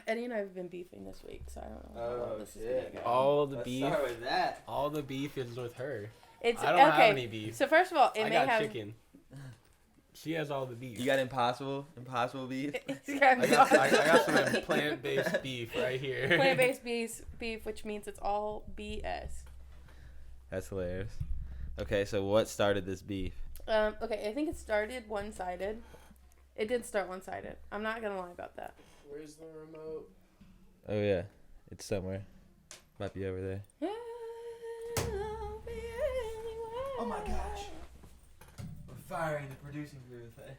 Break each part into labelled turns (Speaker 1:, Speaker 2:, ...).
Speaker 1: Eddie and I have been beefing this week, so I don't know how well this is gonna go.
Speaker 2: All the
Speaker 3: Let's
Speaker 2: beef.
Speaker 3: start with that.
Speaker 2: All the beef is with her.
Speaker 1: I
Speaker 2: don't have any beef.
Speaker 1: So first of all,
Speaker 2: I got chicken. She has all the beef.
Speaker 3: You got impossible beef?
Speaker 2: I got some plant-based beef right here.
Speaker 1: Plant-based beef, which means it's all BS.
Speaker 3: That's hilarious. Okay, so what started this beef?
Speaker 1: Okay, I think it started one-sided. It did start one-sided. I'm not gonna lie about that.
Speaker 2: Where's the remote?
Speaker 3: Oh yeah, it's somewhere. Might be over there. Oh my gosh. We're firing the producing crew today.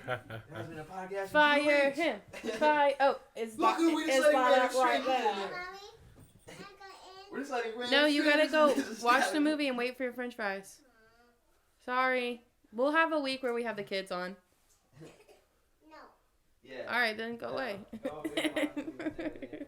Speaker 3: There has been a podcast.
Speaker 1: Fire him. Fire. Oh, it's
Speaker 3: Look who we just letting
Speaker 1: right
Speaker 3: right
Speaker 1: there.
Speaker 3: We're just letting
Speaker 1: No, you gotta go
Speaker 3: strangers
Speaker 1: watch the
Speaker 3: establish-
Speaker 1: movie and wait for your French fries. Sorry. We'll have a week where we have the kids on.
Speaker 3: Yeah.
Speaker 1: All right, then go away.
Speaker 3: Oh, we don't have to do it.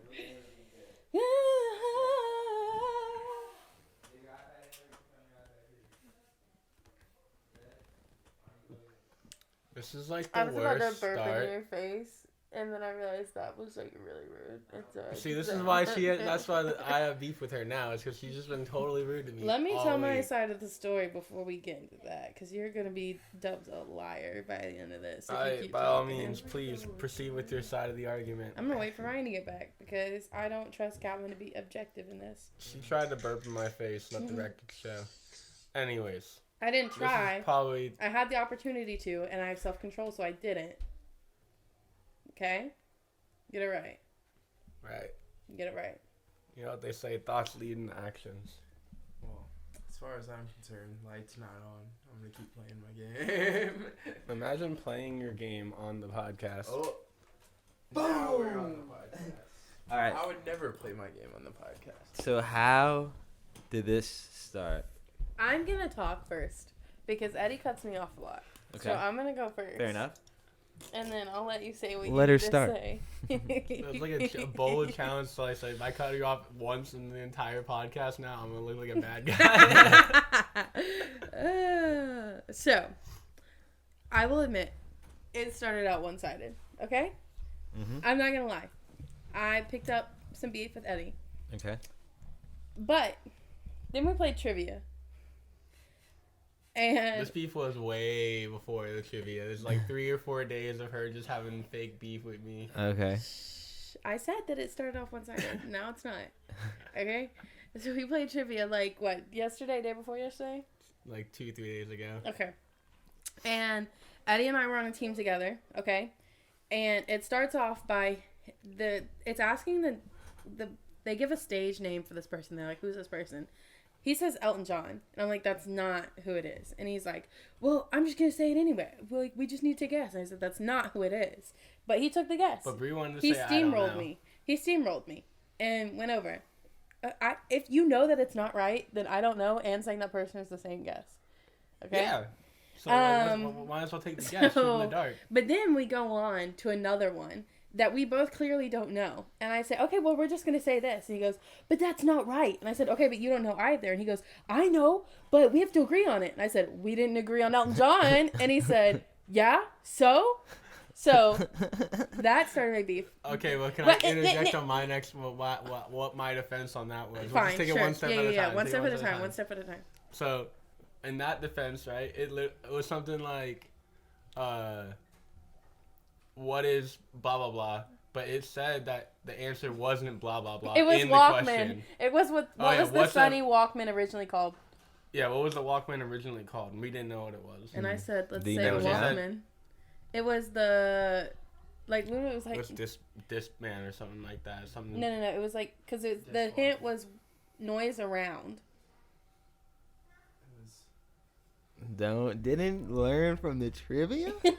Speaker 2: This is like
Speaker 1: I
Speaker 2: the
Speaker 1: was about to
Speaker 2: worst
Speaker 1: burp in
Speaker 2: start.
Speaker 1: your face, and then I realized that was like really rude.
Speaker 2: See, this is why that's why I have beef with her now. It's because she's just been totally rude to me.
Speaker 1: Let me
Speaker 2: all
Speaker 1: tell my
Speaker 2: week.
Speaker 1: side of the story before we get into that, because you're gonna be dubbed a liar by the end of this. If you keep
Speaker 2: By all
Speaker 1: talking.
Speaker 2: means, please proceed with your side of the argument.
Speaker 1: I'm gonna wait for Ryan to get back because I don't trust Calvin to be objective in this.
Speaker 2: She tried to burp in my face. Let the record show. Anyways,
Speaker 1: I didn't
Speaker 2: this
Speaker 1: try.
Speaker 2: is probably
Speaker 1: I had the opportunity to, and I have self-control, so I didn't. Okay? Get it right.
Speaker 2: right.
Speaker 1: Get it right.
Speaker 2: You know what they say: thoughts lead into actions.
Speaker 4: Well, as far as I'm concerned, light's not on. I'm gonna keep playing my game.
Speaker 2: Imagine playing your game on the podcast.
Speaker 4: Oh, now we're on the podcast.
Speaker 3: All right.
Speaker 4: I would never play my game on the podcast.
Speaker 3: So how did this start?
Speaker 1: I'm gonna talk first because Eddie cuts me off a lot.
Speaker 3: Okay.
Speaker 1: So I'm gonna go first.
Speaker 3: Fair enough.
Speaker 1: And then I'll let you say what
Speaker 3: Let
Speaker 1: you
Speaker 3: her
Speaker 1: need to
Speaker 3: start.
Speaker 1: say.
Speaker 2: It's like a bold challenge. So I said, if I cut you off once in the entire podcast, now I'm gonna look like a bad guy.
Speaker 1: So, I will admit, it started out one-sided. Okay,
Speaker 3: Mhm.
Speaker 1: I'm not gonna lie. I picked up some beef with Eddie,
Speaker 3: Okay.
Speaker 1: but then we played trivia, and
Speaker 2: This beef was way before the trivia. There's like 3 or 4 days of her just having fake beef with me.
Speaker 3: Okay.
Speaker 1: I said that it started off one-sided. Now it's not. Okay, so we played trivia like what, yesterday, day before yesterday.
Speaker 2: Like 2-3 days ago.
Speaker 1: Okay. And Eddie and I were on a team together, okay? And it starts off by it's asking they give a stage name for this person. They're like, who's this person? He says Elton John. And I'm like, that's not who it is. And he's like, well, I'm just going to say it anyway. We just need to guess. And I said, that's not who it is. But he took the guess.
Speaker 2: But Bree wanted to
Speaker 1: He
Speaker 2: say, I don't
Speaker 1: steamrolled
Speaker 2: know.
Speaker 1: me. He steamrolled me and went over. If you know that it's not right, then I don't know, and saying that person is the same guess. Okay?
Speaker 2: Yeah. So might as well take the guess. Shoot in the dark.
Speaker 1: But then we go on to another one that we both clearly don't know. And I say, okay, well, we're just going to say this. And he goes, but that's not right. And I said, okay, but you don't know either. And he goes, I know, but we have to agree on it. And I said, we didn't agree on Elton John. And he said, yeah, so that started my beef.
Speaker 2: Okay, well, can
Speaker 1: But
Speaker 2: I interject on my next, what my defense on that was? We'll
Speaker 1: Fine,
Speaker 2: just take
Speaker 1: sure.
Speaker 2: it one step at a time.
Speaker 1: One
Speaker 2: Take
Speaker 1: step
Speaker 2: it
Speaker 1: at a time. One step at a time.
Speaker 2: So, in that defense, right, it was something like, what is blah, blah, blah. But it said that the answer wasn't blah, blah, blah
Speaker 1: It was
Speaker 2: in the
Speaker 1: Walkman.
Speaker 2: question.
Speaker 1: It was what was the
Speaker 2: what's
Speaker 1: Sony Walkman originally called?
Speaker 2: Yeah, what was the Walkman originally called? And we didn't know what it was.
Speaker 1: And I said, let's
Speaker 3: Do you
Speaker 1: say
Speaker 3: know what you said?
Speaker 1: Walkman. It was the, like, when it was like...
Speaker 2: It was Discman or something like that. Something.
Speaker 1: No. It was like, because the hint was noise around.
Speaker 3: Didn't learn from the trivia?
Speaker 2: I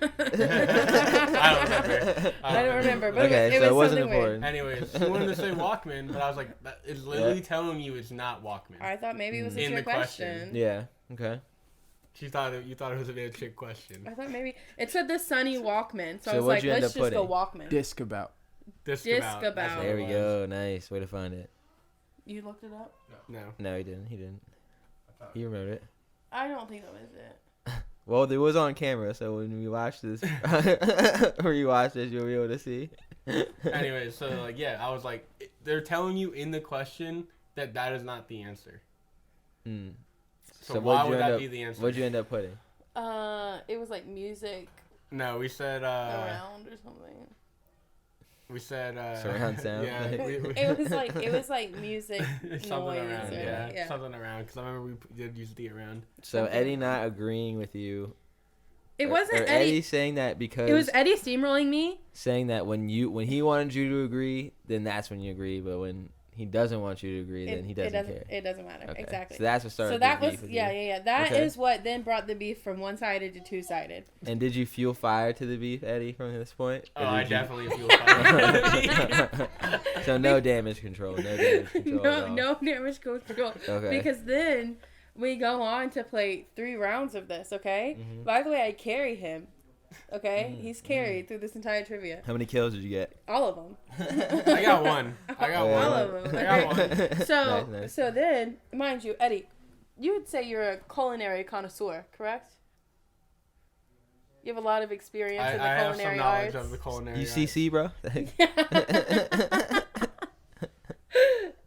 Speaker 2: don't remember.
Speaker 1: I don't remember, but
Speaker 3: Okay,
Speaker 1: it
Speaker 3: so
Speaker 1: was
Speaker 3: it wasn't
Speaker 1: something weird.
Speaker 3: important.
Speaker 2: Anyways, she wanted to say Walkman, but I was like, that is literally telling you it's not Walkman.
Speaker 1: I thought maybe it was a
Speaker 2: In
Speaker 1: trick
Speaker 2: the question.
Speaker 3: Yeah. Okay.
Speaker 2: You thought it was a bit of a trick question.
Speaker 1: I thought maybe it said the Sony Walkman, so I
Speaker 3: So
Speaker 1: was
Speaker 3: what'd
Speaker 1: like,
Speaker 3: you end
Speaker 1: let's
Speaker 3: up
Speaker 1: just go
Speaker 3: putting?
Speaker 1: Walkman.
Speaker 4: Disc about.
Speaker 2: Disc
Speaker 1: About.
Speaker 2: That's what
Speaker 3: There
Speaker 2: it
Speaker 3: we
Speaker 2: was.
Speaker 3: go. Nice. Way to find it.
Speaker 1: You looked it up?
Speaker 2: No.
Speaker 3: No, he didn't. He didn't. He remembered it.
Speaker 1: I don't think that was it.
Speaker 3: Well, it was on camera, so when we watch this, you'll be able to see.
Speaker 2: Anyway, so like I was like, they're telling you in the question that is not the answer. So why would that be the answer?
Speaker 5: What'd you end up putting?
Speaker 1: It was like music
Speaker 2: No, we said
Speaker 1: around or something.
Speaker 2: we said
Speaker 5: Surround sound.
Speaker 2: Yeah,
Speaker 1: It was like music
Speaker 2: something
Speaker 1: noise.
Speaker 2: around.
Speaker 1: Or,
Speaker 2: Yeah, something around. Because I remember we did use the around.
Speaker 5: So Eddie not agreeing with you.
Speaker 1: It wasn't
Speaker 5: or
Speaker 1: Eddie.
Speaker 5: saying that because
Speaker 1: It was Eddie steamrolling me.
Speaker 5: saying that when he wanted you to agree, then that's when you agree. But when he doesn't want you to agree, then he doesn't care.
Speaker 1: It doesn't matter.
Speaker 5: Okay.
Speaker 1: Exactly.
Speaker 5: So that's what started.
Speaker 1: So that
Speaker 5: the
Speaker 1: was
Speaker 5: beef with
Speaker 1: yeah.
Speaker 5: you.
Speaker 1: That is
Speaker 5: Okay.
Speaker 1: what then brought the beef from one-sided to two-sided.
Speaker 5: And did you fuel fire to the beef, Eddie, from this point?
Speaker 2: Oh,
Speaker 5: Or
Speaker 2: I
Speaker 5: did you-
Speaker 2: definitely feel fine.
Speaker 5: So no damage control. No damage control. at all.
Speaker 1: no damage control.
Speaker 5: Okay.
Speaker 1: Because then we go on to play 3 rounds of this. Okay.
Speaker 5: Mhm.
Speaker 1: By the way, I carry him. Okay, he's carried through this entire trivia.
Speaker 5: How many kills did you get?
Speaker 1: All of them.
Speaker 2: I got one.
Speaker 1: All of them.
Speaker 2: I got one.
Speaker 1: So,
Speaker 5: Nice.
Speaker 1: so then, mind you, Eddie, you would say you're a culinary connoisseur, correct? You have a lot of experience in the
Speaker 2: I have some
Speaker 1: culinary
Speaker 2: knowledge
Speaker 1: arts.
Speaker 2: of the culinary arts.
Speaker 5: UCC, bro.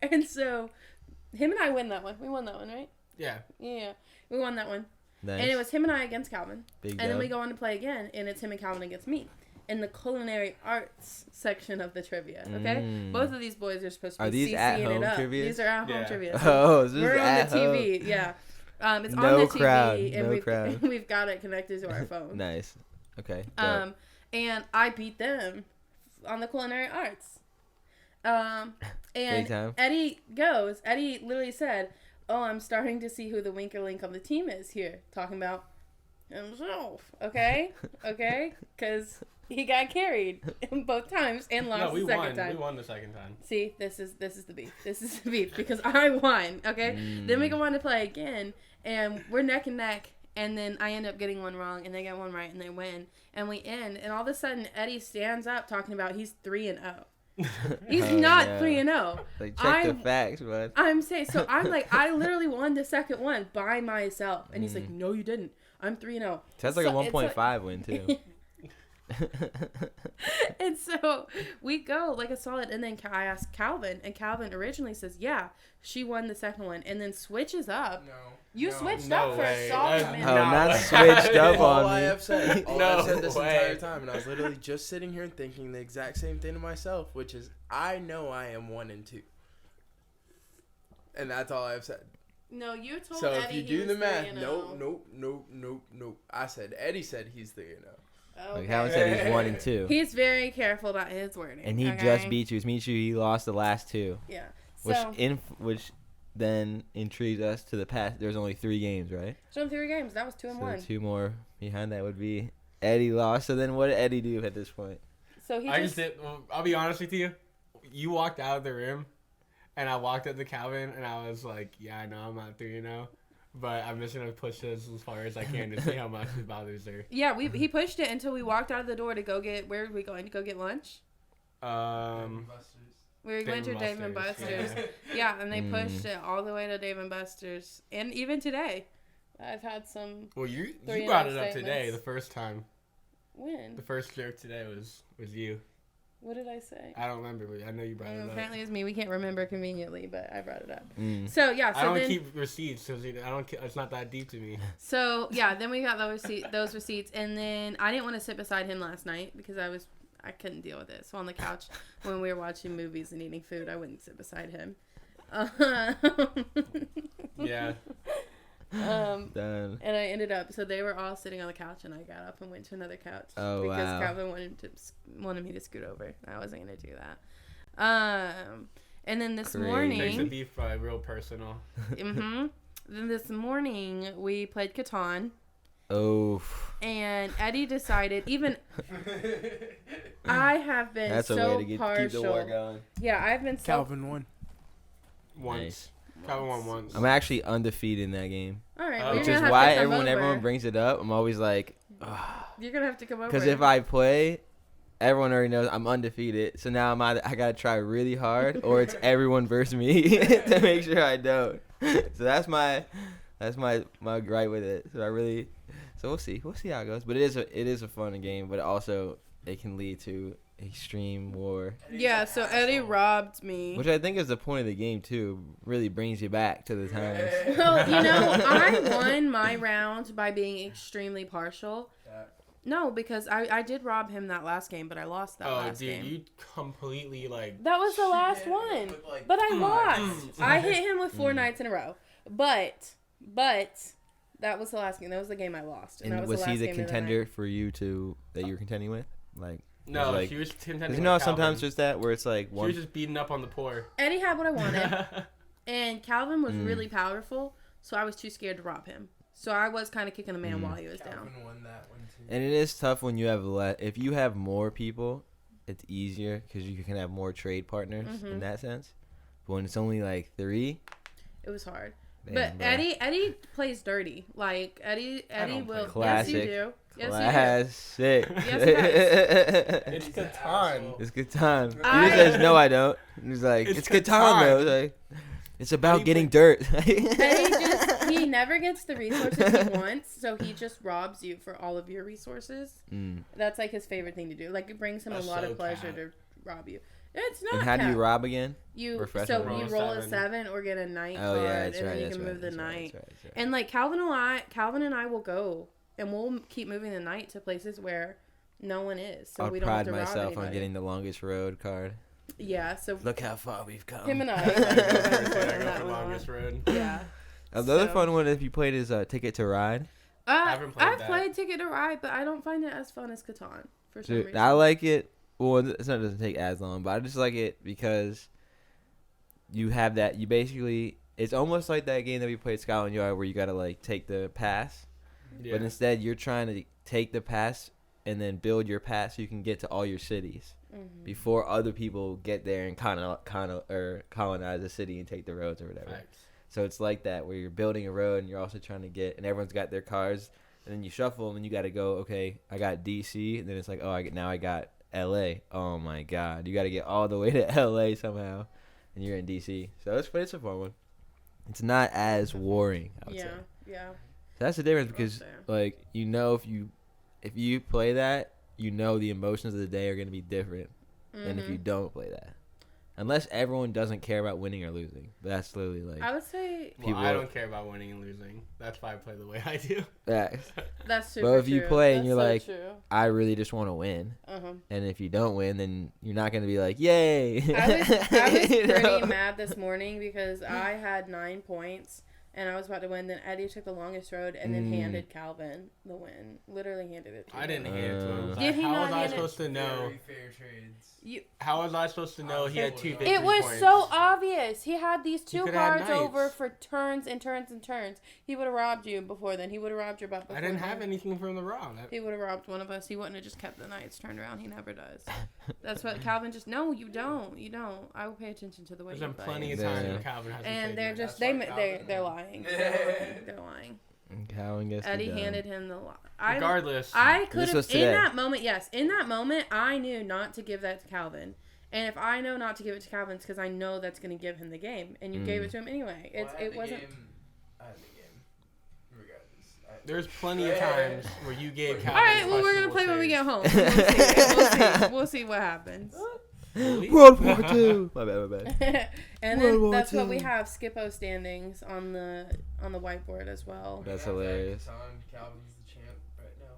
Speaker 1: And so, him and I win that one. We won that one, right?
Speaker 2: Yeah.
Speaker 1: Yeah, we won that one.
Speaker 5: Nice.
Speaker 1: And it was him and I against Calvin.
Speaker 5: Big
Speaker 1: And then we
Speaker 5: dub.
Speaker 1: go on to play again, and it's him and Calvin against me in the culinary arts section of the trivia. Okay, both of these boys are supposed to
Speaker 5: Are
Speaker 1: be
Speaker 5: these
Speaker 1: CCing
Speaker 5: at-home
Speaker 1: it up.
Speaker 5: trivia?
Speaker 1: These are at home
Speaker 2: Yeah.
Speaker 1: trivia.
Speaker 5: Oh, so this
Speaker 1: We're
Speaker 5: is
Speaker 1: on
Speaker 5: at
Speaker 1: the
Speaker 5: home.
Speaker 1: TV. Yeah, it's
Speaker 5: No
Speaker 1: on the
Speaker 5: crowd,
Speaker 1: TV, and
Speaker 5: no crowd.
Speaker 1: we've got it connected to our phone.
Speaker 5: Nice. Okay. dope.
Speaker 1: And I beat them on the culinary arts. And
Speaker 5: Big time.
Speaker 1: Eddie literally said, "Oh, I'm starting to see who the winker link on the team is here." Talking about himself. Okay? Okay? Because he got carried both times and lost
Speaker 2: No, we
Speaker 1: the second
Speaker 2: won.
Speaker 1: time.
Speaker 2: We won the second time.
Speaker 1: See, this is the beef. This is the beef because I won. Okay? Then we go on to play again, and we're neck and neck. And then I end up getting one wrong, and they get one right, and they win, and we end. And all of a sudden, Eddie stands up talking about he's 3-0. He's
Speaker 5: Oh,
Speaker 1: not
Speaker 5: no.
Speaker 1: 3-0.
Speaker 5: Like check the
Speaker 1: I'm-
Speaker 5: facts, bud.
Speaker 1: I'm saying, so I'm like, I literally won the second one by myself, and he's like,
Speaker 5: Mm.
Speaker 1: "No, you didn't. I'm 3-0."
Speaker 5: That's like a
Speaker 1: So it's
Speaker 5: 1.5 win too.
Speaker 1: And so we go like a solid, and then I ask Calvin, and Calvin originally says, "Yeah, she won the second one," and then switches up.
Speaker 4: No.
Speaker 1: You
Speaker 4: no.
Speaker 1: switched
Speaker 2: No
Speaker 1: up for
Speaker 2: way.
Speaker 1: a solid
Speaker 2: That's
Speaker 1: minute.
Speaker 5: Oh,
Speaker 2: not
Speaker 5: not
Speaker 2: what
Speaker 5: switched up
Speaker 2: happened.
Speaker 5: on
Speaker 4: All I
Speaker 5: me.
Speaker 4: have said, all
Speaker 2: No
Speaker 4: I've said this
Speaker 2: way.
Speaker 4: entire time, and I was literally just sitting here thinking the exact same thing to myself, which is I know I am 1 and 2, and that's all I've said.
Speaker 1: No, you told
Speaker 4: So
Speaker 1: Eddie
Speaker 4: if you
Speaker 1: he
Speaker 4: do
Speaker 1: was
Speaker 4: the math,
Speaker 1: 3-0.
Speaker 4: nope. I said Eddie said he's 3-0.
Speaker 1: Okay.
Speaker 5: Like Calvin said, he's 1 and 2,
Speaker 1: He's very careful about his wording.
Speaker 5: and he
Speaker 1: okay?
Speaker 5: just beat you. He lost the last 2,
Speaker 1: Yeah.
Speaker 5: which
Speaker 1: So,
Speaker 5: which then intrigues us to the past. There's only 3 games, right?
Speaker 1: so 3 games. That was 2 and
Speaker 5: So
Speaker 1: 1.
Speaker 5: 2 more behind that would be Eddie lost. So then what did Eddie do at this point?
Speaker 1: So he
Speaker 2: I
Speaker 1: just
Speaker 2: just did. Well, I'll be honest with you. You walked out of the room, and I walked up to Calvin, and I was like, "Yeah, I know I'm not 3-0, but I'm just gonna push this as far as I can to see how much it bothers her."
Speaker 1: yeah, he pushed it until we walked out of the door to go get, where were we going to go get lunch? We were going to Dave and Buster's. Yeah, and they pushed it all the way to Dave and Buster's. And even today, I've had some.
Speaker 2: Well, you
Speaker 1: 3-0
Speaker 2: brought it up today.
Speaker 1: statements.
Speaker 2: The first time,
Speaker 1: When?
Speaker 2: the first joke today was you.
Speaker 1: What did I say?
Speaker 2: I don't remember, but I know you brought it up.
Speaker 1: Apparently it's me. We can't remember conveniently, but I brought it up.
Speaker 5: Mm.
Speaker 1: So yeah,
Speaker 2: I
Speaker 1: so
Speaker 2: don't
Speaker 1: then
Speaker 2: keep receipts because I don't. It's not that deep to me.
Speaker 1: so yeah, then we got those receipts, and then I didn't want to sit beside him last night because I couldn't deal with it. So on the couch when we were watching movies and eating food, I wouldn't sit beside him.
Speaker 2: Yeah.
Speaker 5: Done.
Speaker 1: And I ended up, so they were all sitting on the couch, and I got up and went to another couch
Speaker 5: Oh,
Speaker 1: because
Speaker 5: wow.
Speaker 1: Calvin wanted me to scoot over. I wasn't gonna do that. And then this
Speaker 5: Crazy.
Speaker 2: Makes the
Speaker 1: morning,
Speaker 2: beef real personal.
Speaker 1: then this morning we played Catan,
Speaker 5: Oh,
Speaker 1: and Eddie decided. Even I have been
Speaker 5: that's a
Speaker 1: so
Speaker 5: way to keep
Speaker 1: partial.
Speaker 5: the war going.
Speaker 1: Yeah, I've been so.
Speaker 4: Calvin won.
Speaker 2: Once.
Speaker 5: Nice.
Speaker 2: Calvin won once.
Speaker 5: I'm actually undefeated in that game,
Speaker 1: All right,
Speaker 2: Oh.
Speaker 1: well,
Speaker 5: which
Speaker 1: you're
Speaker 5: is
Speaker 1: gonna have
Speaker 5: why
Speaker 1: to come
Speaker 5: everyone
Speaker 1: over.
Speaker 5: brings it up. I'm always like,
Speaker 1: You're gonna have to come over.
Speaker 5: because if I play, everyone already knows I'm undefeated. So now I gotta try really hard, or it's everyone versus me to make sure I don't. So that's my gripe with it. So we'll see how it goes. But it is a fun game, but also it can lead to extreme war,
Speaker 1: Yeah, so Eddie robbed me.
Speaker 5: which I think is the point of the game too. Really brings you back to the times.
Speaker 1: Well, you know, I won my round by being extremely partial. No, because I did rob him that last game, but I lost that last game.
Speaker 2: You completely like.
Speaker 1: That was the last one. But I lost. I hit him with 4 nights in a row. But that was the last game. That was the game I lost. And that
Speaker 5: And
Speaker 1: was
Speaker 5: was
Speaker 1: the
Speaker 5: he
Speaker 1: last
Speaker 5: the
Speaker 1: game of the
Speaker 5: contender
Speaker 1: night.
Speaker 5: for you that you're contending with? Like,
Speaker 2: No,
Speaker 5: like,
Speaker 2: she was contending.
Speaker 5: because
Speaker 2: with Calvin.
Speaker 5: sometimes there's that where it's like
Speaker 2: She
Speaker 5: one.
Speaker 2: was just beating up on the poor.
Speaker 1: Eddie had what I wanted. And Calvin was really powerful, so I was too scared to rob him. So I was kind of kicking the man while he was down.
Speaker 4: Calvin won that one too.
Speaker 5: And it is tough when you have if you have more people, it's easier because you can have more trade partners in that sense. But when it's only like 3,
Speaker 1: It was hard.
Speaker 5: man,
Speaker 1: But
Speaker 5: bro.
Speaker 1: Eddie plays dirty. Like Eddie
Speaker 2: don't
Speaker 1: will.
Speaker 2: play
Speaker 1: Yes, you
Speaker 5: Classic.
Speaker 1: do. Yes,
Speaker 5: Classic.
Speaker 1: Yes,
Speaker 2: It's Catan.
Speaker 5: It's good time. He
Speaker 1: I-
Speaker 5: just says no, I don't. And he's like,
Speaker 2: It's
Speaker 5: it's good
Speaker 2: good
Speaker 5: time though.
Speaker 2: time.
Speaker 5: It's like, it's
Speaker 2: How
Speaker 5: about
Speaker 2: do you
Speaker 5: getting dirt.
Speaker 1: He never gets the resources he wants, so he just robs you for all of your resources. That's like his favorite thing to do. Like it brings him
Speaker 2: That's
Speaker 1: a lot
Speaker 2: so
Speaker 1: of pleasure
Speaker 2: cap.
Speaker 1: to rob you. It's not.
Speaker 5: And how do you
Speaker 1: cap.
Speaker 5: rob again?
Speaker 1: You
Speaker 5: Refresh
Speaker 1: so
Speaker 5: my
Speaker 1: you
Speaker 2: memory.
Speaker 1: roll
Speaker 2: Roll
Speaker 1: a
Speaker 2: a
Speaker 1: 7 or get a night
Speaker 5: Oh
Speaker 1: card,
Speaker 5: yeah, that's
Speaker 1: and
Speaker 5: right.
Speaker 1: then you
Speaker 5: That's
Speaker 1: can
Speaker 5: right.
Speaker 1: move the
Speaker 5: That's right.
Speaker 1: night.
Speaker 5: That's right.
Speaker 1: And like Calvin and I will go, and we'll keep moving the night to places where no one is, so
Speaker 5: I'll
Speaker 1: we don't have
Speaker 5: pride
Speaker 1: to rob
Speaker 5: myself
Speaker 1: anybody.
Speaker 5: on getting the longest road card.
Speaker 1: Yeah, so
Speaker 5: Look how far we've come.
Speaker 1: him and I.
Speaker 2: Never
Speaker 1: That
Speaker 2: go for
Speaker 1: one.
Speaker 2: longest road.
Speaker 1: Yeah.
Speaker 5: The other
Speaker 1: So-
Speaker 5: fun one, if you played, is Ticket to Ride.
Speaker 2: haven't played
Speaker 1: I've
Speaker 2: that.
Speaker 1: played Ticket to Ride, but I don't find it as fun as Catan for some
Speaker 5: Dude,
Speaker 1: reason.
Speaker 5: I like it. Well, it's not doesn't take as long, but I just like it because you have that. You basically, it's almost like that game that we played Scotland Yard, where you gotta like take the pass,
Speaker 2: Yeah.
Speaker 5: but instead you're trying to take the pass and then build your pass so you can get to all your cities
Speaker 1: Mhm.
Speaker 5: before other people get there and colonize the city and take the roads or whatever.
Speaker 2: Facts.
Speaker 5: So it's like that where you're building a road and you're also trying to get, and everyone's got their cars, and then you shuffle them and you got to go, okay, I got DC, and then it's like, oh, now I got LA. Oh my God, you got to get all the way to LA somehow, and you're in DC. So it's a fun one. It's not as warring, I would say.
Speaker 1: Yeah.
Speaker 5: So that's the difference because
Speaker 1: fair.
Speaker 5: like if you play that, you know the emotions of the day are gonna be different than if you
Speaker 1: Mhm.
Speaker 5: don't play that. Unless everyone doesn't care about winning or losing. But that's literally like
Speaker 1: I would say
Speaker 2: Well,
Speaker 5: people
Speaker 2: I don't care about winning and losing. That's why I play the way I do.
Speaker 5: that.
Speaker 1: that's super
Speaker 5: But if you
Speaker 1: true.
Speaker 5: play and
Speaker 1: That's
Speaker 5: you're
Speaker 1: so
Speaker 5: like,
Speaker 1: true.
Speaker 5: I really just want to win.
Speaker 1: Uh-huh.
Speaker 5: And if you don't win, then you're not gonna be like, yay.
Speaker 1: I was
Speaker 5: You
Speaker 1: pretty
Speaker 5: know?
Speaker 1: mad this morning because I had 9 points and I was about to win. Then Eddie took the longest road and then handed Calvin the win. Literally handed it to
Speaker 2: I
Speaker 1: him.
Speaker 2: didn't hand it to him.
Speaker 1: Did he
Speaker 2: How
Speaker 1: not
Speaker 2: was I
Speaker 1: hand it?
Speaker 2: supposed to know?
Speaker 4: Very fair trades.
Speaker 2: How was I supposed to know he had 2 victory
Speaker 1: It was
Speaker 2: points?
Speaker 1: so obvious. He had these 2
Speaker 2: could've had
Speaker 1: cards
Speaker 2: knights.
Speaker 1: over for turns and turns and turns. He would have robbed you before then. He would have robbed your butt before
Speaker 2: I didn't
Speaker 1: then.
Speaker 2: have anything from the round.
Speaker 1: He would have robbed one of us. He wouldn't have just kept the knights turned around. He never does. That's what Calvin just. No, you don't. You don't. I will pay attention to the way
Speaker 2: There's
Speaker 1: you
Speaker 2: been
Speaker 1: play.
Speaker 2: plenty of
Speaker 5: Yeah.
Speaker 2: times when Calvin hasn't
Speaker 1: And
Speaker 2: played
Speaker 1: they're
Speaker 2: that.
Speaker 1: just
Speaker 4: That's
Speaker 1: they
Speaker 4: why
Speaker 1: they
Speaker 4: Calvin
Speaker 1: they're
Speaker 4: won.
Speaker 1: lying. They're lying.
Speaker 5: Calvin gets the
Speaker 1: Eddie
Speaker 5: dub.
Speaker 1: handed him the.
Speaker 2: Regardless,
Speaker 1: I could have
Speaker 5: was
Speaker 1: in
Speaker 5: today.
Speaker 1: that moment. Yes, in that moment, I knew not to give that to Calvin. And if I know not to give it to Calvin, it's because I know that's going to give him the game. And you gave it to him anyway. It wasn't.
Speaker 4: I had the game. Regardless.
Speaker 2: there's plenty of times where you gave Calvin.
Speaker 1: All right, well, we're going to play when we get home. We'll see what happens.
Speaker 5: World War II. My bad.
Speaker 1: And
Speaker 5: World
Speaker 1: then
Speaker 5: War
Speaker 1: that's what
Speaker 5: II.
Speaker 1: we have Skippo standings on the whiteboard as well.
Speaker 5: That's hilarious.
Speaker 4: Calvin's the champ right now.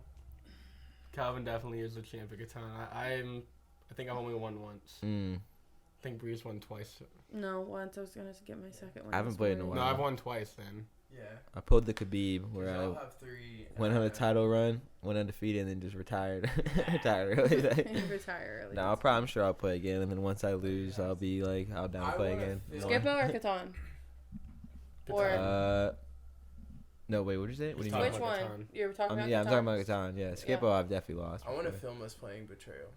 Speaker 2: Calvin definitely is the champ of Catan. I think I've only won once.
Speaker 5: Mm.
Speaker 2: I think Breeze won twice.
Speaker 1: No, once I was going to get my second one.
Speaker 5: I haven't
Speaker 1: this
Speaker 5: played in a
Speaker 1: morning.
Speaker 2: No,
Speaker 5: Wow.
Speaker 2: I've won twice then.
Speaker 4: Yeah.
Speaker 5: I pulled the Khabib where
Speaker 4: Y'all
Speaker 5: I
Speaker 4: have 3.
Speaker 5: went on a title run, went undefeated, and then just retired. Retired early.
Speaker 1: You retire early.
Speaker 5: No, I'm sure I'll play again, and then once I lose, I'll be like, I'll down to play again.
Speaker 1: Skippo or Catan? Or
Speaker 5: No, wait, what did you say? What do you
Speaker 2: Talk
Speaker 5: mean?
Speaker 1: which
Speaker 2: about
Speaker 1: one?
Speaker 2: Catan.
Speaker 1: You were talking about
Speaker 5: Yeah, I'm
Speaker 1: Catan?
Speaker 5: talking about Catan. Yeah, Skippo, I've definitely lost.
Speaker 4: I want to
Speaker 5: before.
Speaker 4: film us playing Betrayal.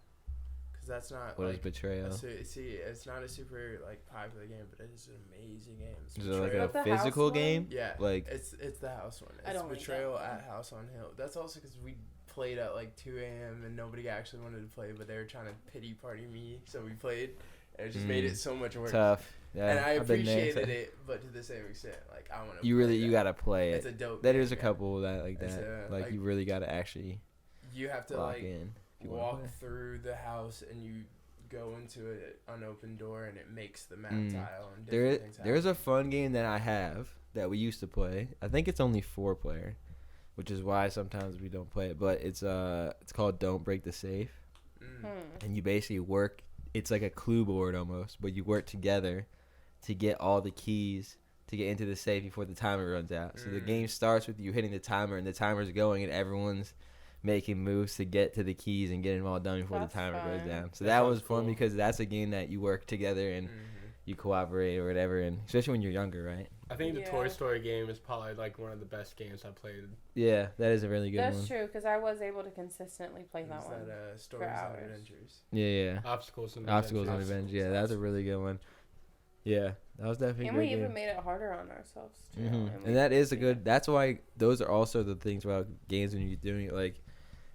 Speaker 4: Because that's not
Speaker 5: What is
Speaker 4: like.
Speaker 5: Betrayal?
Speaker 4: See, it's not a super like popular game, but it is an amazing game. It's
Speaker 5: Is it like
Speaker 4: Betrayal.
Speaker 1: But the
Speaker 5: a
Speaker 1: house
Speaker 5: physical
Speaker 1: one?
Speaker 5: game?
Speaker 4: Yeah,
Speaker 5: Like,
Speaker 4: it's the house one.
Speaker 1: I
Speaker 4: It's
Speaker 1: don't like that
Speaker 4: Betrayal
Speaker 1: one.
Speaker 4: at House on Hill. That's also because we played at like 2 a.m. and nobody actually wanted to play, but they were trying to pity party me, so we played, and it just made it so much worse.
Speaker 5: tough. Yeah,
Speaker 4: And I
Speaker 5: I've been there,
Speaker 4: appreciated
Speaker 5: so-
Speaker 4: it, but to the same extent, like I want to.
Speaker 5: You gotta play
Speaker 4: It's
Speaker 5: it.
Speaker 4: a dope.
Speaker 5: There
Speaker 4: game,
Speaker 5: is a
Speaker 4: yeah.
Speaker 5: couple that like
Speaker 4: It's
Speaker 5: that.
Speaker 4: a,
Speaker 5: Like
Speaker 4: like,
Speaker 5: you really gotta actually
Speaker 4: You have to
Speaker 5: lock
Speaker 4: like.
Speaker 5: in. you wanna
Speaker 4: walk
Speaker 5: play.
Speaker 4: through the house and you go into an unopened door and it makes the map
Speaker 5: Mm.
Speaker 4: tile and
Speaker 5: There,
Speaker 4: different things
Speaker 5: there's a
Speaker 4: happen.
Speaker 5: fun game that I have that we used to play. I think it's only 4-player, which is why sometimes we don't play it. But it's called Don't Break the Safe, and you basically work. It's like a clue board almost, but you work together to get all the keys to get into the safe before the timer runs out. So the game starts with you hitting the timer, and the timer's going, and everyone's making moves to get to the keys and getting them all done before
Speaker 1: That's
Speaker 5: the timer goes
Speaker 1: fun.
Speaker 5: down. So
Speaker 2: That
Speaker 5: that
Speaker 2: sounds
Speaker 5: was fun
Speaker 2: cool.
Speaker 5: because that's a game that you work together and you cooperate or whatever, and especially when you're younger, right?
Speaker 2: I think the
Speaker 1: Yeah.
Speaker 2: Toy Story game is probably like one of the best games I played.
Speaker 5: Yeah, that is a really good
Speaker 1: That's
Speaker 5: one.
Speaker 1: true, because I was able to consistently play that
Speaker 4: Is
Speaker 1: one.
Speaker 4: that Stories and
Speaker 1: hours.
Speaker 4: Adventures?
Speaker 5: Yeah.
Speaker 2: Obstacles and
Speaker 5: Obstacles and
Speaker 2: Adventures.
Speaker 5: Revenge. Yeah, that's a really good one. Yeah, that was definitely
Speaker 1: And
Speaker 5: a
Speaker 1: we
Speaker 5: great
Speaker 1: even
Speaker 5: game.
Speaker 1: made it harder on ourselves, too.
Speaker 5: Mhm.
Speaker 1: we-
Speaker 5: And that is a good. That's why those are also the things about games when you're doing it. Like,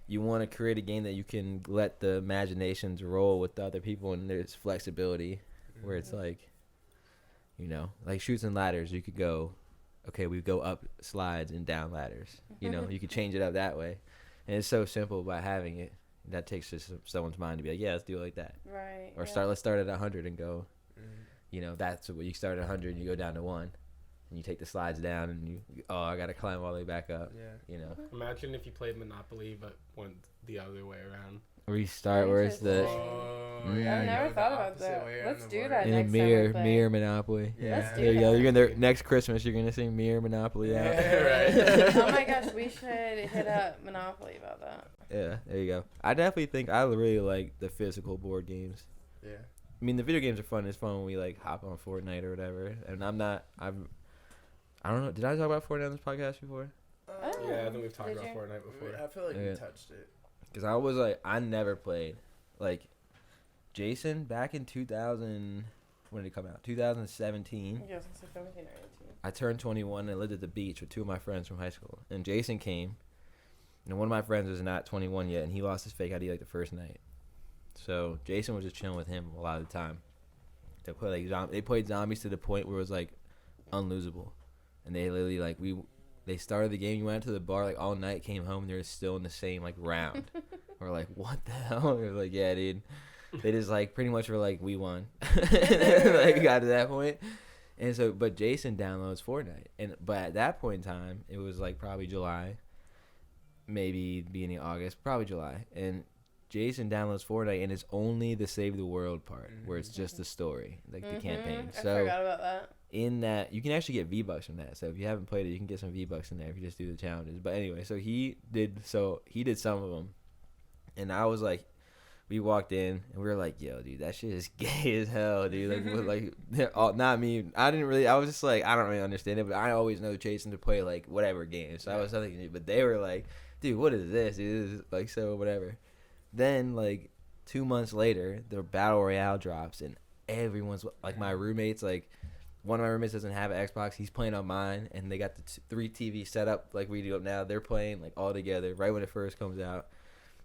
Speaker 5: you want to create a game that you can let the imaginations roll with the other people, and there's flexibility where it's like, you know, like Chutes and Ladders. You could go, okay, we go up slides and down ladders. You know, you could change it up that way, and it's so simple by having it. That takes just someone's mind to be like, yeah, let's do it like that,
Speaker 1: Right.
Speaker 5: or
Speaker 1: yeah.
Speaker 5: let's start at 100 and go. You know, that's what you start at 100 and you go down to 1, and you take the slides down and I gotta climb all the way back up.
Speaker 4: Yeah.
Speaker 5: You know,
Speaker 2: Imagine if you played Monopoly but went the other way around.
Speaker 5: or you start where it's the
Speaker 1: Interesting. I've never thought about that. Let's do that.
Speaker 5: in a
Speaker 1: next time we play.
Speaker 5: mirror Monopoly.
Speaker 4: Yeah.
Speaker 1: Let's do
Speaker 5: There you go.
Speaker 1: that.
Speaker 5: You're gonna next Christmas. You're gonna sing Mirror Monopoly out.
Speaker 2: Yeah,
Speaker 1: Oh my gosh, we should hit up Monopoly about that.
Speaker 5: Yeah, there you go. I definitely think I really like the physical board games.
Speaker 4: Yeah.
Speaker 5: I mean, the video games are fun. It's fun when we like hop on Fortnite or whatever. And I don't know. Did I talk about Fortnite on this podcast before?
Speaker 2: Yeah, I think we've talked
Speaker 1: Did
Speaker 2: about
Speaker 1: you?
Speaker 2: Fortnite before.
Speaker 4: I feel like
Speaker 5: Yeah.
Speaker 4: we touched it.
Speaker 5: Because I was like, I never played. Like, Jason back in 2000. When did it come out? 2017.
Speaker 1: Yes, it's like 17 or 18.
Speaker 5: I turned 21 and I lived at the beach with 2 of my friends from high school. And Jason came. And one of my friends was not 21 yet, and he lost his fake ID like the first night. So Jason was just chilling with him a lot of the time. They played zombies to the point where it was like unlosable, and they literally like they started the game. You went out to the bar like all night, came home, and they were still in the same like round. We're like, what the hell? We're like, yeah, dude. They just like pretty much were like, we won. Like got to that point. And so, but Jason downloads Fortnite, but at that point in time, it was like probably July, maybe beginning of August, probably July, and Jason downloads Fortnite, and it's only the save the world part where it's just the story, like the campaign.
Speaker 1: I
Speaker 5: So
Speaker 1: forgot about that.
Speaker 5: in that, you can actually get V-Bucks from that. So if you haven't played it, you can get some V-Bucks in there if you just do the challenges. But anyway, so he did some of them, and I was like, we walked in and we were like, yo, dude, that shit is gay as hell, dude. Not me. I was just like, I don't really understand it, but I always know Jason to play like whatever game. So I was something, but they were like, dude, what is this? Dude, this is like so whatever. Then like 2 months later, the Battle Royale drops, and everyone's like, my roommates, like one of my roommates doesn't have an Xbox. He's playing on mine, and they got the 3 TV set up like we do now. They're playing like all together right when it first comes out.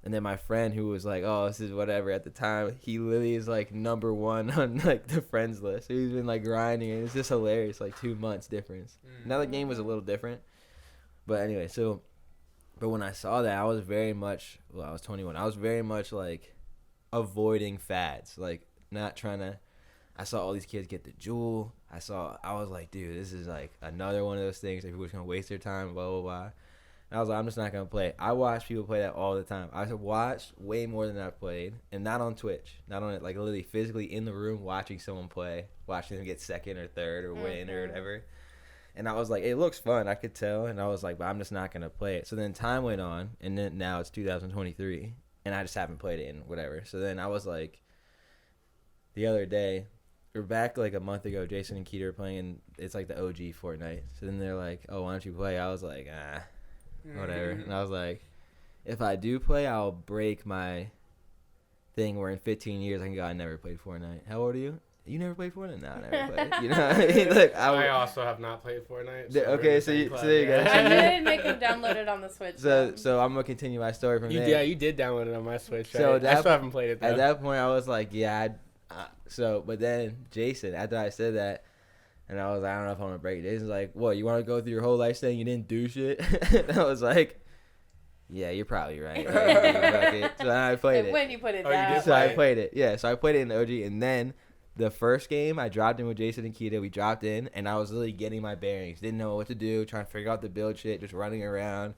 Speaker 5: And then my friend who was like, oh, this is whatever at the time, he literally is like number 1 on like the friends list. So he's been like grinding, and it's just hilarious, like 2 months difference. Now the game was a little different. But anyway, but when I saw that, I was very much, I was 21. I was very much like avoiding fads, like not trying to, I saw all these kids get the jewel. I was like, dude, this is like another one of those things that people are just going to waste their time, blah, blah, blah. And I was like, I'm just not going to play. I watch people play that all the time. I watched way more than I've played, and not on Twitch. Not on it, like literally physically in the room watching someone play, watching them get second or third or win or whatever. And I was like, it looks fun, I could tell. And I was like, but I'm just not going to play it. So then time went on, and then now it's 2023, and I just haven't played it in whatever. So then I was like, the other day, we're back like a month ago, Jason and Keita were playing, and it's like the OG Fortnite. So then they're like, oh, why don't you play? I was like, whatever. And I was like, if I do play, I'll break my thing where in 15 years I can go, I never played Fortnite. How old are you? You never played Fortnite? No, I never played. You know what I mean? Like,
Speaker 2: I also have not played Fortnite.
Speaker 5: Okay, so there you go.
Speaker 1: I didn't make him download it on the Switch.
Speaker 5: So I'm gonna continue my story from there.
Speaker 2: Yeah, you did download it on my Switch.
Speaker 5: So
Speaker 2: Right? I still haven't played it though.
Speaker 5: At that point, I was like, yeah. But then Jason, after I said that, and I was like, I don't know if I'm gonna break it. Jason's like, what? You want to go through your whole life saying you didn't do shit? And I was like, Yeah, you're probably right. Fuck it. So I played it.
Speaker 1: When you put it
Speaker 2: Oh, you
Speaker 1: down.
Speaker 2: did
Speaker 5: So I
Speaker 2: play it?
Speaker 5: played it. Yeah, so I played it in the OG, and then the first game I dropped in with Jason and Keita. We dropped in, and I was literally getting my bearings. Didn't know what to do. Trying to figure out the build shit. Just running around.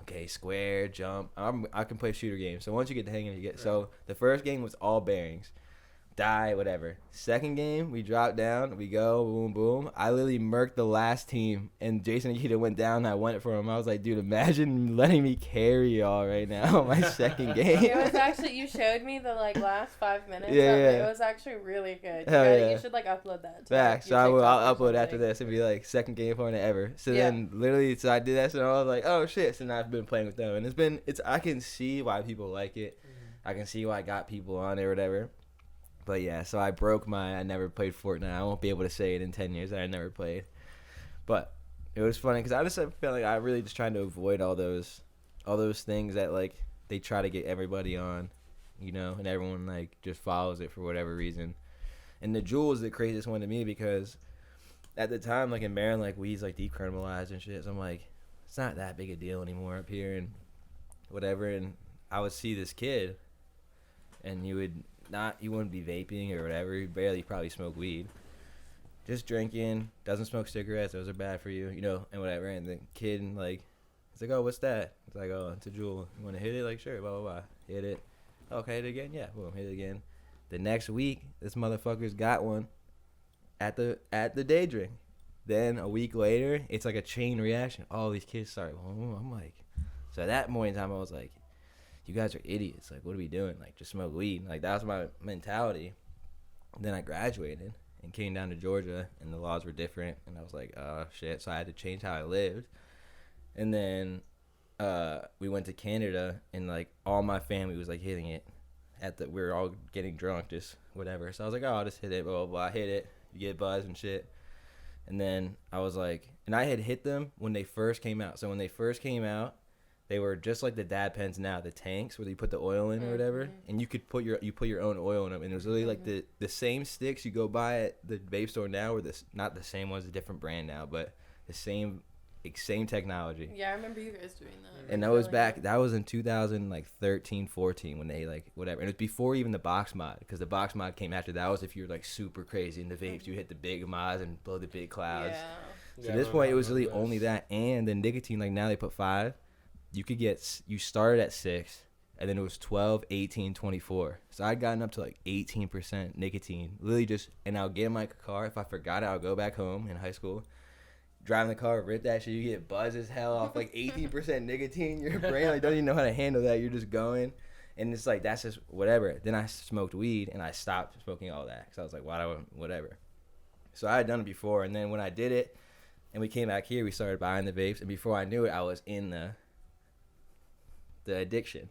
Speaker 5: Okay, square, jump. I can play shooter games. So once you get the hang of it, you get. So the first game was all bearings. Die, whatever. Second game, we drop down, we go, boom, boom. I literally murked the last team, and Jason and Keita went down, and I went for him. I was like, dude, imagine letting me carry y'all right now my second game.
Speaker 1: It was actually, you showed me the like last 5 minutes.
Speaker 5: Yeah,
Speaker 1: of it.
Speaker 5: yeah.
Speaker 1: It was actually really good.
Speaker 5: Hell yeah.
Speaker 1: You should like upload that. To,
Speaker 5: Back,
Speaker 1: like,
Speaker 5: so
Speaker 1: your
Speaker 5: I will.
Speaker 1: TikTok
Speaker 5: I'll
Speaker 1: or
Speaker 5: upload after
Speaker 1: something.
Speaker 5: this and be like second game for it ever. So
Speaker 1: Yeah.
Speaker 5: then literally, so I did that, so I was like, oh shit. So now I've been playing with them, and it's. I can see why people like it. I can see why I got people on it or whatever. But yeah, so I never played Fortnite. I won't be able to say it in 10 years that I never played. But it was funny because I just feel like I really just trying to avoid all those things that like they try to get everybody on, you know, and everyone like just follows it for whatever reason. And the Juul is the craziest one to me because at the time, like in Maryland, like weed's like decriminalized and shit. So I'm like, it's not that big a deal anymore up here and whatever. And I would see this kid, and he wouldn't be vaping or whatever. He barely probably smoke weed. Just drinking, doesn't smoke cigarettes. Those are bad for you, you know, and whatever. And the kid, like, he's like, oh, what's that? It's like, oh, it's a Juul. You want to hit it? Like, sure, blah, blah, blah. Hit it. Okay, hit it again? Yeah, boom, hit it again. The next week, this motherfucker's got one at the day drink. Then a week later, it's like a chain reaction. All these kids start, I'm like, so at that point in time, I was like, you guys are idiots. Like, what are we doing? Like, just smoke weed. Like, that was my mentality. Then I graduated and came down to Georgia, and the laws were different. And I was like, oh, shit. So I had to change how I lived. And then we went to Canada, and, like, all my family was, like, hitting it. We were all getting drunk, just whatever. So I was like, oh, I'll just hit it, blah, blah, blah. I hit it. You get buzzed and shit. And then I was like, and I had hit them when they first came out. So when they first came out, they were just like the dad pens now, the tanks where you put the oil in or whatever, and you could put your own oil in them, and it was really like the same sticks you go buy at the vape store now, or not the same ones, a different brand now, but the same technology.
Speaker 1: Yeah, I remember you guys doing that.
Speaker 5: And that was in 2013, 14 when they like whatever, and it was before even the box mod, because the box mod came after. That was if you're like super crazy in the vapes, you hit the big mods and blow the big clouds.
Speaker 1: Yeah.
Speaker 5: So at this point, it was really only that, and the nicotine. Like now they put 5. You started at 6, and then it was 12, 18, 24. So I'd gotten up to like 18% nicotine. Literally just, and I'll get in my car. If I forgot it, I'll go back home in high school, driving the car, rip that shit. You get buzzed as hell off like 18% nicotine. Your brain like doesn't even know how to handle that. You're just going, and it's like that's just whatever. Then I smoked weed, and I stopped smoking all that because I was like, whatever. So I had done it before, and then when I did it, and we came back here, we started buying the vapes, and before I knew it, I was in the addiction.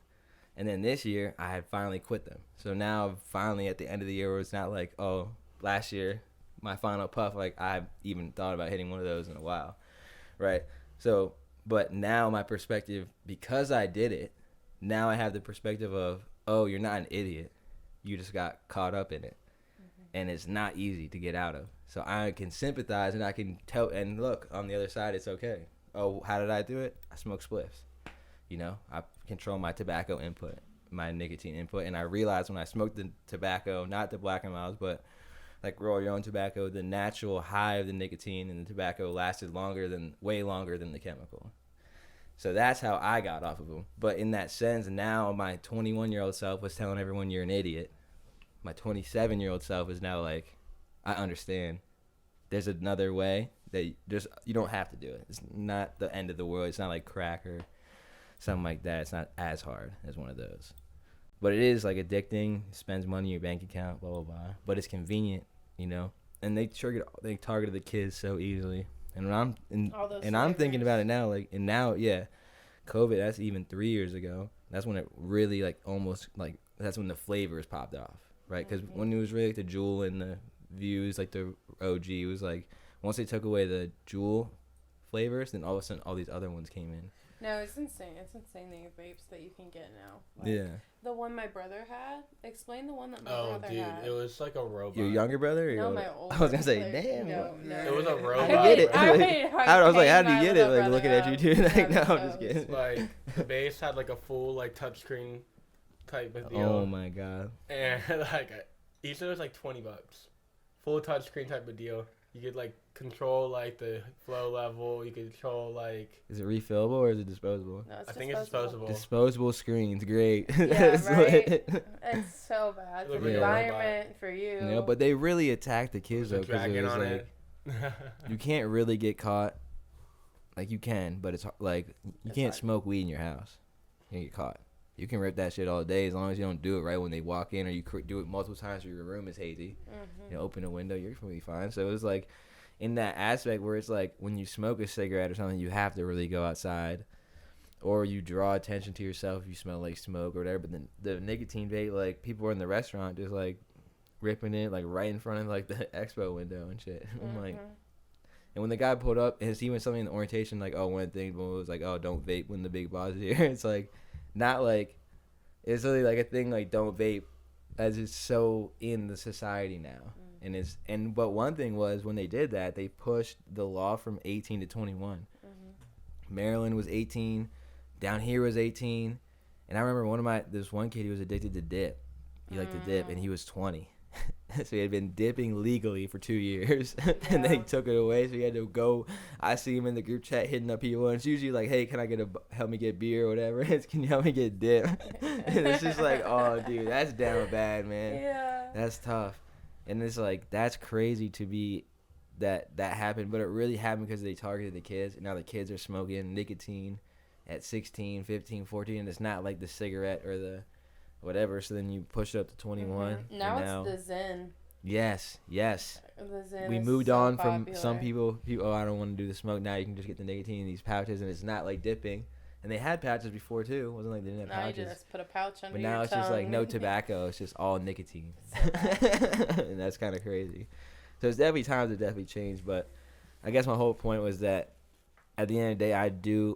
Speaker 5: And then this year I had finally quit them. So now finally at the end of the year, where it's not like, oh, last year my final puff, like I even thought about hitting one of those in a while, right? So but now my perspective, because I did it, now I have the perspective of, oh, you're not an idiot, you just got caught up in it. And it's not easy to get out of. So I can sympathize, and I can tell, and look, on the other side, it's okay. Oh, how did I do it? I smoke spliffs. You know, I control my tobacco input, my nicotine input, and I realized when I smoked the tobacco, not the Black & Milds, but like roll your own tobacco, the natural high of the nicotine and the tobacco lasted way longer than the chemical. So that's how I got off of them. But in that sense, now my 21-year-old self was telling everyone you're an idiot. My 27-year-old self is now like, I understand. There's another way that you don't have to do it. It's not the end of the world. It's not like crack or something like that. It's not as hard as one of those. But it is like addicting. It spends money in your bank account, blah, blah, blah. But it's convenient, you know. And they targeted the kids so easily. And I'm thinking about it now, like, and now, yeah, COVID, that's even 3 years ago. That's when it really, like, almost, like, that's when the flavors popped off, right? Because when it was really, like, the Juul and the Views, like, the OG, it was, like, once they took away the Juul flavors, then all of a sudden all these other ones came in.
Speaker 1: No, it's insane. It's insane the vapes that you can get now. Like,
Speaker 5: yeah.
Speaker 1: the one my brother had? Explain the one that my
Speaker 2: Oh,
Speaker 1: brother
Speaker 2: dude,
Speaker 1: had.
Speaker 2: it was like a robot.
Speaker 5: Your younger brother? Or
Speaker 1: No,
Speaker 5: your
Speaker 1: my
Speaker 5: older?
Speaker 1: older
Speaker 5: I was gonna say,
Speaker 1: brother.
Speaker 5: damn.
Speaker 1: No, no.
Speaker 2: It was a robot.
Speaker 5: How'd you get it?
Speaker 2: bro.
Speaker 5: I was like, how'd you
Speaker 1: hang
Speaker 5: get
Speaker 1: my
Speaker 5: it? Like,
Speaker 1: little
Speaker 5: looking at you
Speaker 1: brother
Speaker 5: too.
Speaker 1: up.
Speaker 5: Like, no,
Speaker 1: Yeah,
Speaker 5: I'm just kidding.
Speaker 2: Like the base had like a full like touchscreen type of deal.
Speaker 5: Oh my god.
Speaker 2: And like each of it was like $20. Full touchscreen type of deal. You could like control like the flow level. You could control like.
Speaker 5: Is it refillable or is it disposable?
Speaker 1: No, it's
Speaker 2: I think it's disposable.
Speaker 5: Disposable screens, great.
Speaker 1: Yeah,
Speaker 5: That's
Speaker 1: right?
Speaker 5: lit.
Speaker 1: It's so bad for
Speaker 2: Look
Speaker 1: the
Speaker 5: like a
Speaker 1: environment, for you.
Speaker 5: You know, but they really attacked the kids though,
Speaker 2: There's a
Speaker 5: because it
Speaker 2: dragon
Speaker 5: was
Speaker 2: on
Speaker 5: like
Speaker 2: it.
Speaker 5: you can't really get caught. Like you can, but it's like you
Speaker 1: It's
Speaker 5: can't
Speaker 1: hard.
Speaker 5: smoke weed in your house. You can't get caught. You can rip that shit all day as long as you don't do it right when they walk in, or you do it multiple times. Or your room is hazy.
Speaker 1: Mhm.
Speaker 5: You know, open a window, you're completely fine. So it was like in that aspect where it's like when you smoke a cigarette or something, you have to really go outside, or you draw attention to yourself if you smell like smoke or whatever. But then the nicotine vape, like people were in the restaurant just like ripping it like right in front of like the expo window and shit. I'm like,
Speaker 1: Mhm.
Speaker 5: and when the guy pulled up, it's even something in the orientation like, oh, one thing was like, oh, don't vape when the big boss is here. It's like not like it's really like a thing like don't vape, as it's so in the society now. But one thing was when they did that, they pushed the law from 18 to 21. Maryland was 18, down here was 18, and I remember this one kid, he was addicted to dip. He liked to dip, and he was 20. So he had been dipping legally for 2 years, and they
Speaker 1: Yeah.
Speaker 5: took it away. So he had to go. I see him in the group chat hitting up people, and it's usually like, "Hey, can I help me get beer or whatever? Can you help me get dip?" And it's just like, "Oh, dude, that's down bad, man.
Speaker 1: Yeah.
Speaker 5: That's tough." And it's like that's crazy to be that happened, but it really happened because they targeted the kids, and now the kids are smoking nicotine at 16, 15, 14, and it's not like the cigarette or the whatever. So then you push it up to 21.
Speaker 1: Mhm. Now it's the Zen.
Speaker 5: Yes.
Speaker 1: The Zen
Speaker 5: We
Speaker 1: is
Speaker 5: moved
Speaker 1: so
Speaker 5: on from
Speaker 1: popular.
Speaker 5: some people, oh, I don't want to do the smoke. Now you can just get the nicotine in these pouches, and it's not like dipping. And they had pouches before too. It wasn't like they didn't have
Speaker 1: Now you
Speaker 5: pouches.
Speaker 1: just put a pouch under
Speaker 5: But
Speaker 1: your
Speaker 5: now it's just like
Speaker 1: tongue.
Speaker 5: no tobacco. It's just all nicotine.
Speaker 1: So bad.
Speaker 5: And that's kind of crazy. So it's definitely times have definitely changed. But I guess my whole point was that at the end of the day,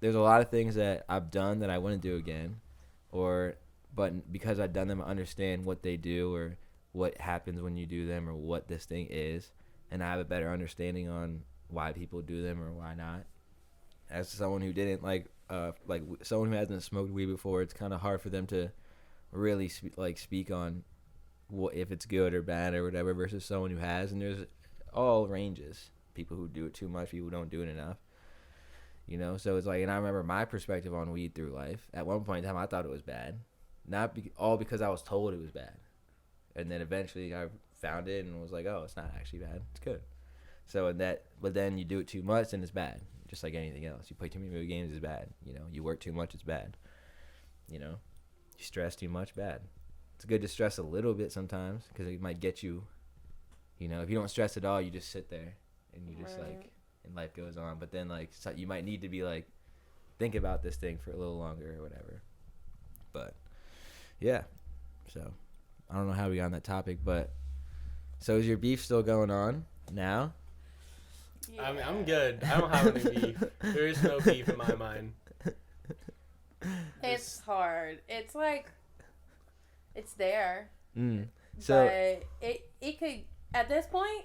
Speaker 5: there's a lot of things that I've done that I wouldn't do again. But because I've done them, I understand what they do or what happens when you do them or what this thing is. And I have a better understanding on why people do them or why not. As someone who didn't someone who hasn't smoked weed before, it's kind of hard for them to really speak on if it's good or bad or whatever versus someone who has. And there's all ranges. People who do it too much, people who don't do it enough. You know, so it's like, and I remember my perspective on weed through life. At one point in time, I thought it was bad. Not all because I was told it was bad. And then eventually I found it and was like, oh, it's not actually bad. It's good. But then you do it too much and it's bad. Just like anything else. You play too many video games, it's bad. You know, you work too much, it's bad. You know, you stress too much, bad. It's good to stress a little bit sometimes because it might get you, you know, if you don't stress at all, you just sit there and you just
Speaker 1: Right.
Speaker 5: and life goes on. But then so you might need to be think about this thing for a little longer or whatever. But yeah, so I don't know how we got on that topic, but so is your beef still going on now?
Speaker 1: Yeah.
Speaker 2: I mean, I'm good. I don't have any beef. There is no beef in my mind.
Speaker 1: It's hard. It's like, it's there.
Speaker 5: So
Speaker 1: But it could, at this point,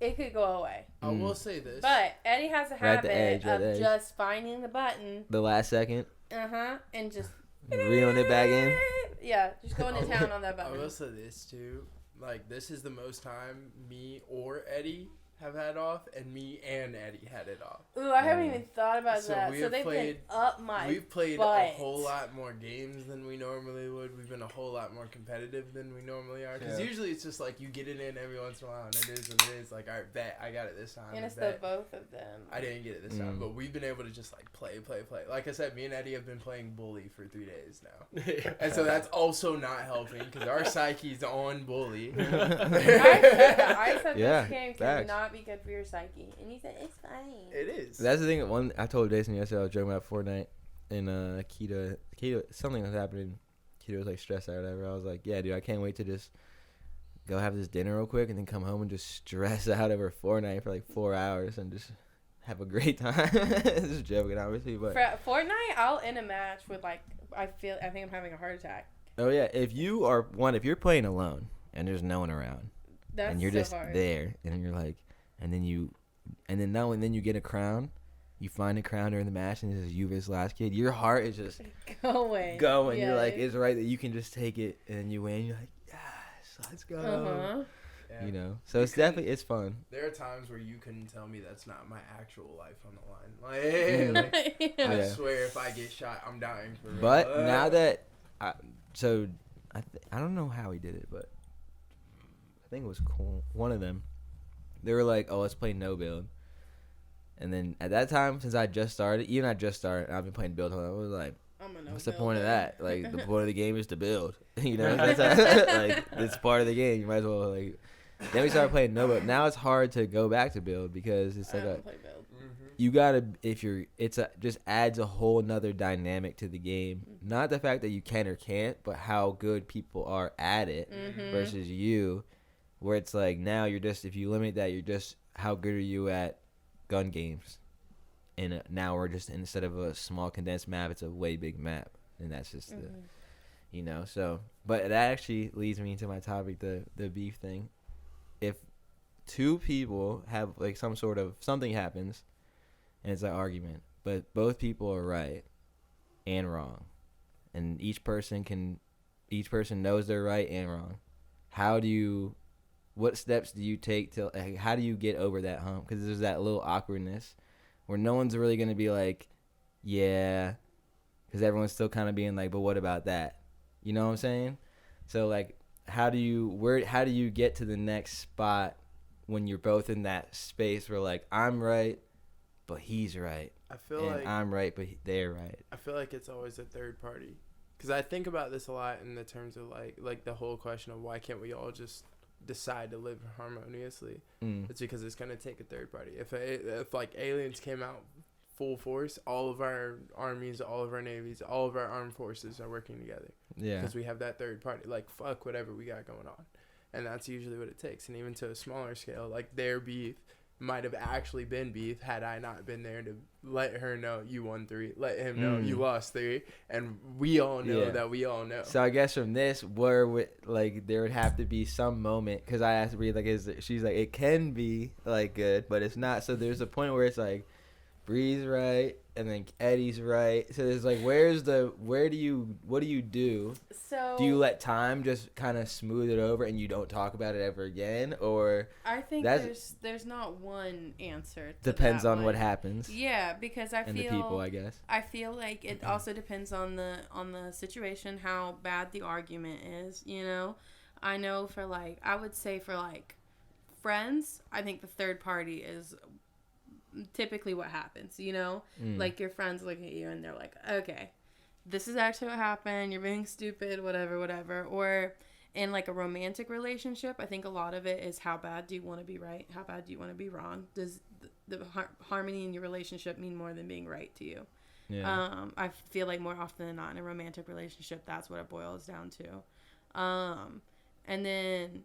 Speaker 1: it could go away.
Speaker 4: I will say this.
Speaker 1: But Eddie has a
Speaker 5: Right at the
Speaker 1: habit
Speaker 5: edge, right
Speaker 1: of
Speaker 5: at the edge.
Speaker 1: just finding the button,
Speaker 5: the last second,
Speaker 1: and just
Speaker 5: reeling it back in.
Speaker 1: Yeah, just going to town on that
Speaker 4: I will
Speaker 1: button.
Speaker 4: say this too. Like, this is the most time me or Eddie have had off, and me and Eddie had it off.
Speaker 1: Ooh, I haven't even thought about
Speaker 4: So
Speaker 1: that.
Speaker 4: we
Speaker 1: So
Speaker 4: have
Speaker 1: they've
Speaker 4: played-
Speaker 1: been up my
Speaker 4: We've played
Speaker 1: butt.
Speaker 4: a whole lot more games than we normally would. We've been a whole lot more competitive than we normally are. Because
Speaker 2: Yeah.
Speaker 4: usually it's just like you get it in every once in a while, and it is what it is. Like, all right, bet I got it this time.
Speaker 1: And it's the
Speaker 4: bet
Speaker 1: both of them.
Speaker 4: I didn't get it this time, but we've been able to just like play. Like I said, me and Eddie have been playing Bully for 3 days now. And so that's also not helping because our psyche's on Bully.
Speaker 1: I said
Speaker 5: Yeah,
Speaker 1: this game
Speaker 5: facts.
Speaker 1: cannot be good for your psyche. And he said, it's fine.
Speaker 4: It is.
Speaker 5: That's the thing. I told Jason yesterday I was joking about Fortnite, and Keto, something was happening. Keto was like stressed out or whatever. I was like, yeah, dude, I can't wait to just go have this dinner real quick and then come home and just stress out over Fortnite for like 4 hours and just have a great time. Just joking, obviously, but
Speaker 1: For Fortnite, I'll end a match with like I think I'm having a heart attack.
Speaker 5: oh yeah, if you're playing alone and there's no one around
Speaker 1: That's
Speaker 5: and you're
Speaker 1: so
Speaker 5: just
Speaker 1: hard.
Speaker 5: there and you're like, and then you get a crown. You find a crown during the match, and this is you versus last kid. Your heart is just
Speaker 1: Going.
Speaker 5: going.
Speaker 1: Yeah.
Speaker 5: You're like, it's right that you can just take it, and then you win. You're like, yes, let's go.
Speaker 1: Uh-huh.
Speaker 4: Yeah.
Speaker 5: You know, so it's definitely fun.
Speaker 4: There are times where you couldn't tell me that's not my actual life on the line. Like, I
Speaker 5: Yeah.
Speaker 4: swear, if I get shot, I'm dying for real.
Speaker 5: But now that, I don't know how he did it, but I think it was cool. One of them, they were like, "Oh, let's play no build." And then at that time, since I've been playing build. I was like, what's the point of that? Like, the point of the game is to build. You know, that's like it's part of the game. You might as well like. Then we started playing no build. Now it's hard to go back to build because it's like you gotta just adds a whole nother dynamic to the game. Not the fact that you can or can't, but how good people are at it versus you. Where it's like now if you limit that, you're just how good are you at gun games, and now we're just instead of a small condensed map, it's a way big map, and that's just so. But that actually leads me into my topic, the beef thing. If two people have like something happens, and it's an argument, but both people are right and wrong, and each person knows they're right and wrong. What steps do you take how do you get over that hump? Because there's that little awkwardness where no one's really going to be like, yeah, because everyone's still kind of being like, but what about that? You know what I'm saying? So like, how do you get to the next spot when you're both in that space where like, I'm right, but he's right.
Speaker 4: I feel like
Speaker 5: I'm right, but they're right.
Speaker 4: I feel like it's always a third party. Because I think about this a lot in the terms of like the whole question of why can't we all just decide to live harmoniously. It's because it's going to take a third party. If like aliens came out full force, all of our armies, all of our navies, all of our armed forces are working together.
Speaker 5: Yeah.
Speaker 4: Because we have that third party. Like, fuck whatever we got going on. And that's usually what it takes. And even to a smaller scale, like their beef might have actually been beef had I not been there to let her know you won 3, let him know you lost 3, and we all know that we all know.
Speaker 5: So I guess from this, there would have to be some moment, because I asked Bree, like, she's like, it can be like good, but it's not. So there's a point where it's like Bree's right and then Eddie's right. So there's like, what do you do?
Speaker 1: So
Speaker 5: do you let time just kind of smooth it over and you don't talk about it ever again, or
Speaker 1: I think there's not one answer.
Speaker 5: Depends on what happens.
Speaker 1: Yeah, because
Speaker 5: and the people, I guess.
Speaker 1: I feel like it also depends on the situation, how bad the argument is. You know, I know I would say for friends, I think the third party is typically what happens. You know, like your friends look at you and they're like, okay, this is actually what happened, you're being stupid, whatever. Or in like a romantic relationship, I think a lot of it is how bad do you want to be right, how bad do you want to be wrong. Does the harmony in your relationship mean more than being right to you? I feel like more often than not in a romantic relationship, that's what it boils down to. And then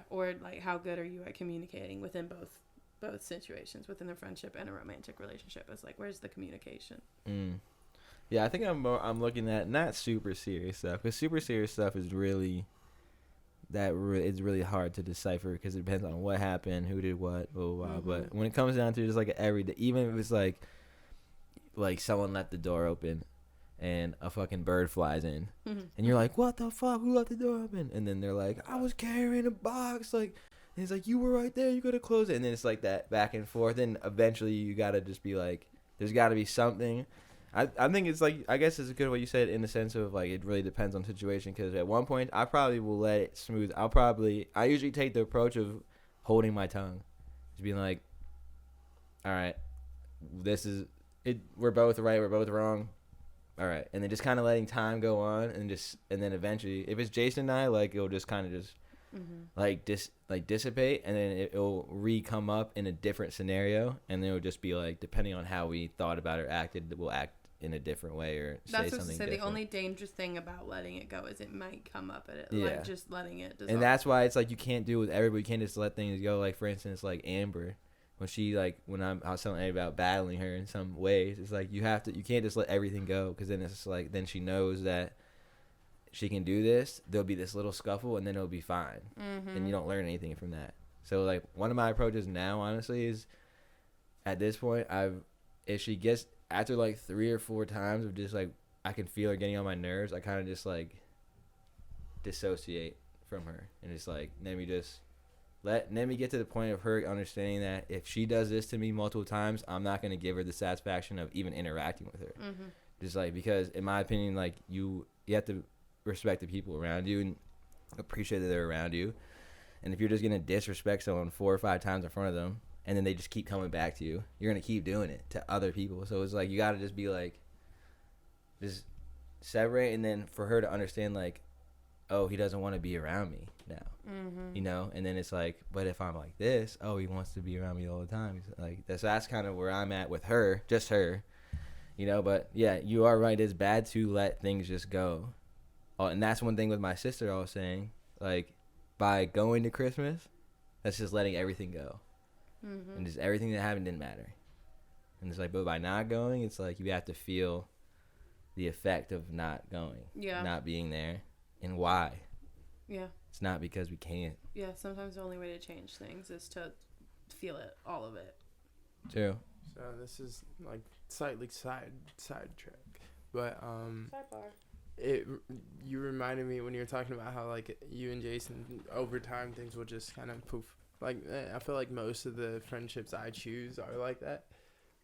Speaker 1: or like how good are you at communicating within both situations, within a friendship and a romantic relationship? It's like, where's the communication?
Speaker 5: Yeah, I think I'm looking at not super serious stuff, because super serious stuff is really it's really hard to decipher because it depends on what happened, who did what, blah, blah, blah. But when it comes down to just like everyday, even if it's like someone left the door open and a fucking bird flies in, and you're like, what the fuck, who left the door open? And then they're like, I was carrying a box, like, and it's like, you were right there, you could have closed it. And then it's like that back and forth, and eventually you gotta just be like, there's gotta be something. I think it's like, I guess it's good what you said in the sense of like, it really depends on the situation, because at one point I probably will let it smooth. I usually take the approach of holding my tongue, just being like, all right, this is it, we're both right, we're both wrong, all right, and then just kind of letting time go on, and then eventually, if it's Jason and I, like, it'll just kind of just dissipate, and then it'll come up in a different scenario, and then it'll just be like, depending on how we thought about or acted, we'll act in a different way or say something different. The only
Speaker 1: dangerous thing about letting it go is it might come up at it, like just letting it dissolve.
Speaker 5: And that's why it's like, you can't do it with everybody. You can't just let things go. Like, for instance, like Amber, when she like when I was telling Eddie about battling her in some ways, it's like you can't just let everything go, because then it's just like then she knows that she can do this. There'll be this little scuffle and then it'll be fine, and you don't learn anything from that. So like one of my approaches now, honestly, is at this point if she gets after like 3 or 4 times of just like I can feel her getting on my nerves, I kind of just like dissociate from her and just like let me get to the point of her understanding that if she does this to me multiple times, I'm not going to give her the satisfaction of even interacting with her. Just like, because in my opinion, like you have to respect the people around you and appreciate that they're around you. And if you're just going to disrespect someone 4 or 5 times in front of them and then they just keep coming back to you, you're going to keep doing it to other people. So it's like you got to just be like, just separate, and then for her to understand like, oh, he doesn't want to be around me now, you know? And then it's like, but if I'm like this, oh, he wants to be around me all the time. He's like, that's kind of where I'm at with her, just her, you know? But yeah, you are right. It's bad to let things just go. Oh, and that's one thing with my sister I was saying, like by going to Christmas, that's just letting everything go. And just everything that happened didn't matter. And it's like, but by not going, it's like you have to feel the effect of not going, not being there. And why? Yeah. It's not because we can't.
Speaker 1: Yeah, sometimes the only way to change things is to feel it, all of it.
Speaker 5: True.
Speaker 4: So this is like slightly sidetrack, but sidebar. You reminded me when you were talking about how like you and Jason over time things will just kind of poof. Like I feel like most of the friendships I choose are like that,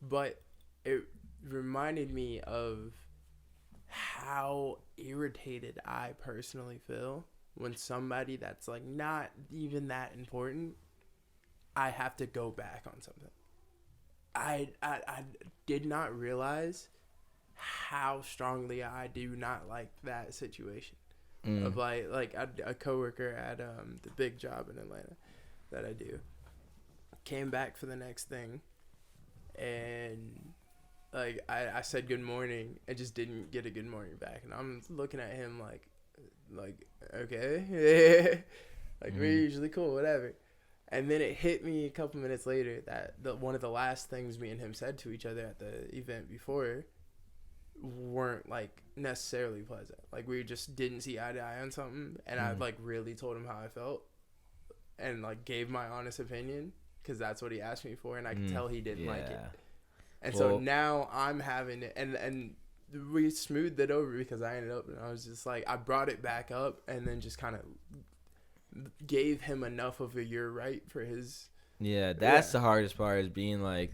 Speaker 4: but it reminded me of how irritated I personally feel when somebody that's like not even that important, I have to go back on something. I did not realize how strongly I do not like that situation of like a coworker at the big job in Atlanta that I do came back for the next thing, and like I said good morning and just didn't get a good morning back, and I'm looking at him like okay, like we're usually cool, whatever. And then it hit me a couple minutes later that one of the last things me and him said to each other at the event before weren't like necessarily pleasant. Like we just didn't see eye to eye on something, and I like really told him how I felt and like gave my honest opinion because that's what he asked me for, and I could tell he didn't like it. And so now I'm having it, and we smoothed it over because I ended up, and I was just like, I brought it back up and then just kind of gave him enough of a you're right for his. Yeah,
Speaker 5: that's the hardest part, is being like,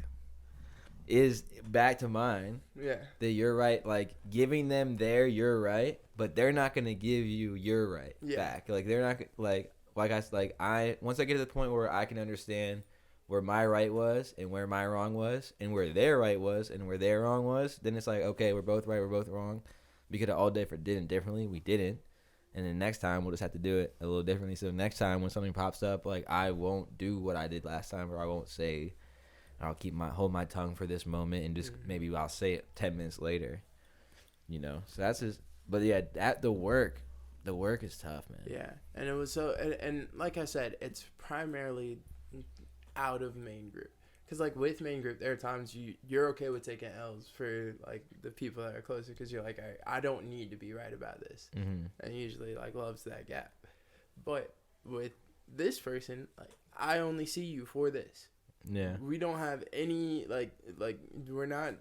Speaker 5: is back to mine. Yeah. That you're right, like giving them their you're right, but they're not going to give you your right back. Like they're not, like I once I get to the point where I can understand where my right was and where my wrong was and where their right was and where their wrong was, then it's like, okay, we're both right, we're both wrong. We could have all did it differently. We didn't. And then next time we'll just have to do it a little differently. So next time when something pops up, like I won't do what I did last time, or I won't say, I'll hold my tongue for this moment and just maybe I'll say it 10 minutes later, you know? So that's just, but yeah, the work is tough, man.
Speaker 4: Yeah. And it was so, and like I said, it's primarily out of main group. Because like with main group, there are times you're okay with taking L's for like the people that are closer, because you're like, all right, I don't need to be right about this, and usually like loves that gap. But with this person, like I only see you for this. Yeah, we don't have any like we're not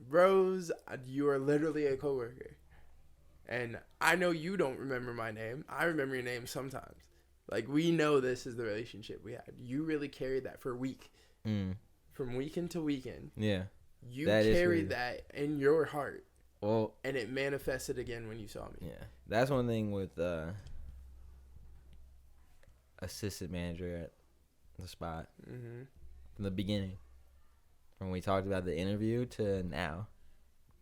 Speaker 4: bros. You are literally a coworker, and I know you don't remember my name. I remember your name sometimes. Like we know this is the relationship we had. You really carried that for a week. From weekend to weekend. Yeah. You carried that in your heart. Well, and it manifested again when you saw me.
Speaker 5: Yeah. That's one thing with assistant manager at the spot. From the beginning. From when we talked about the interview to now.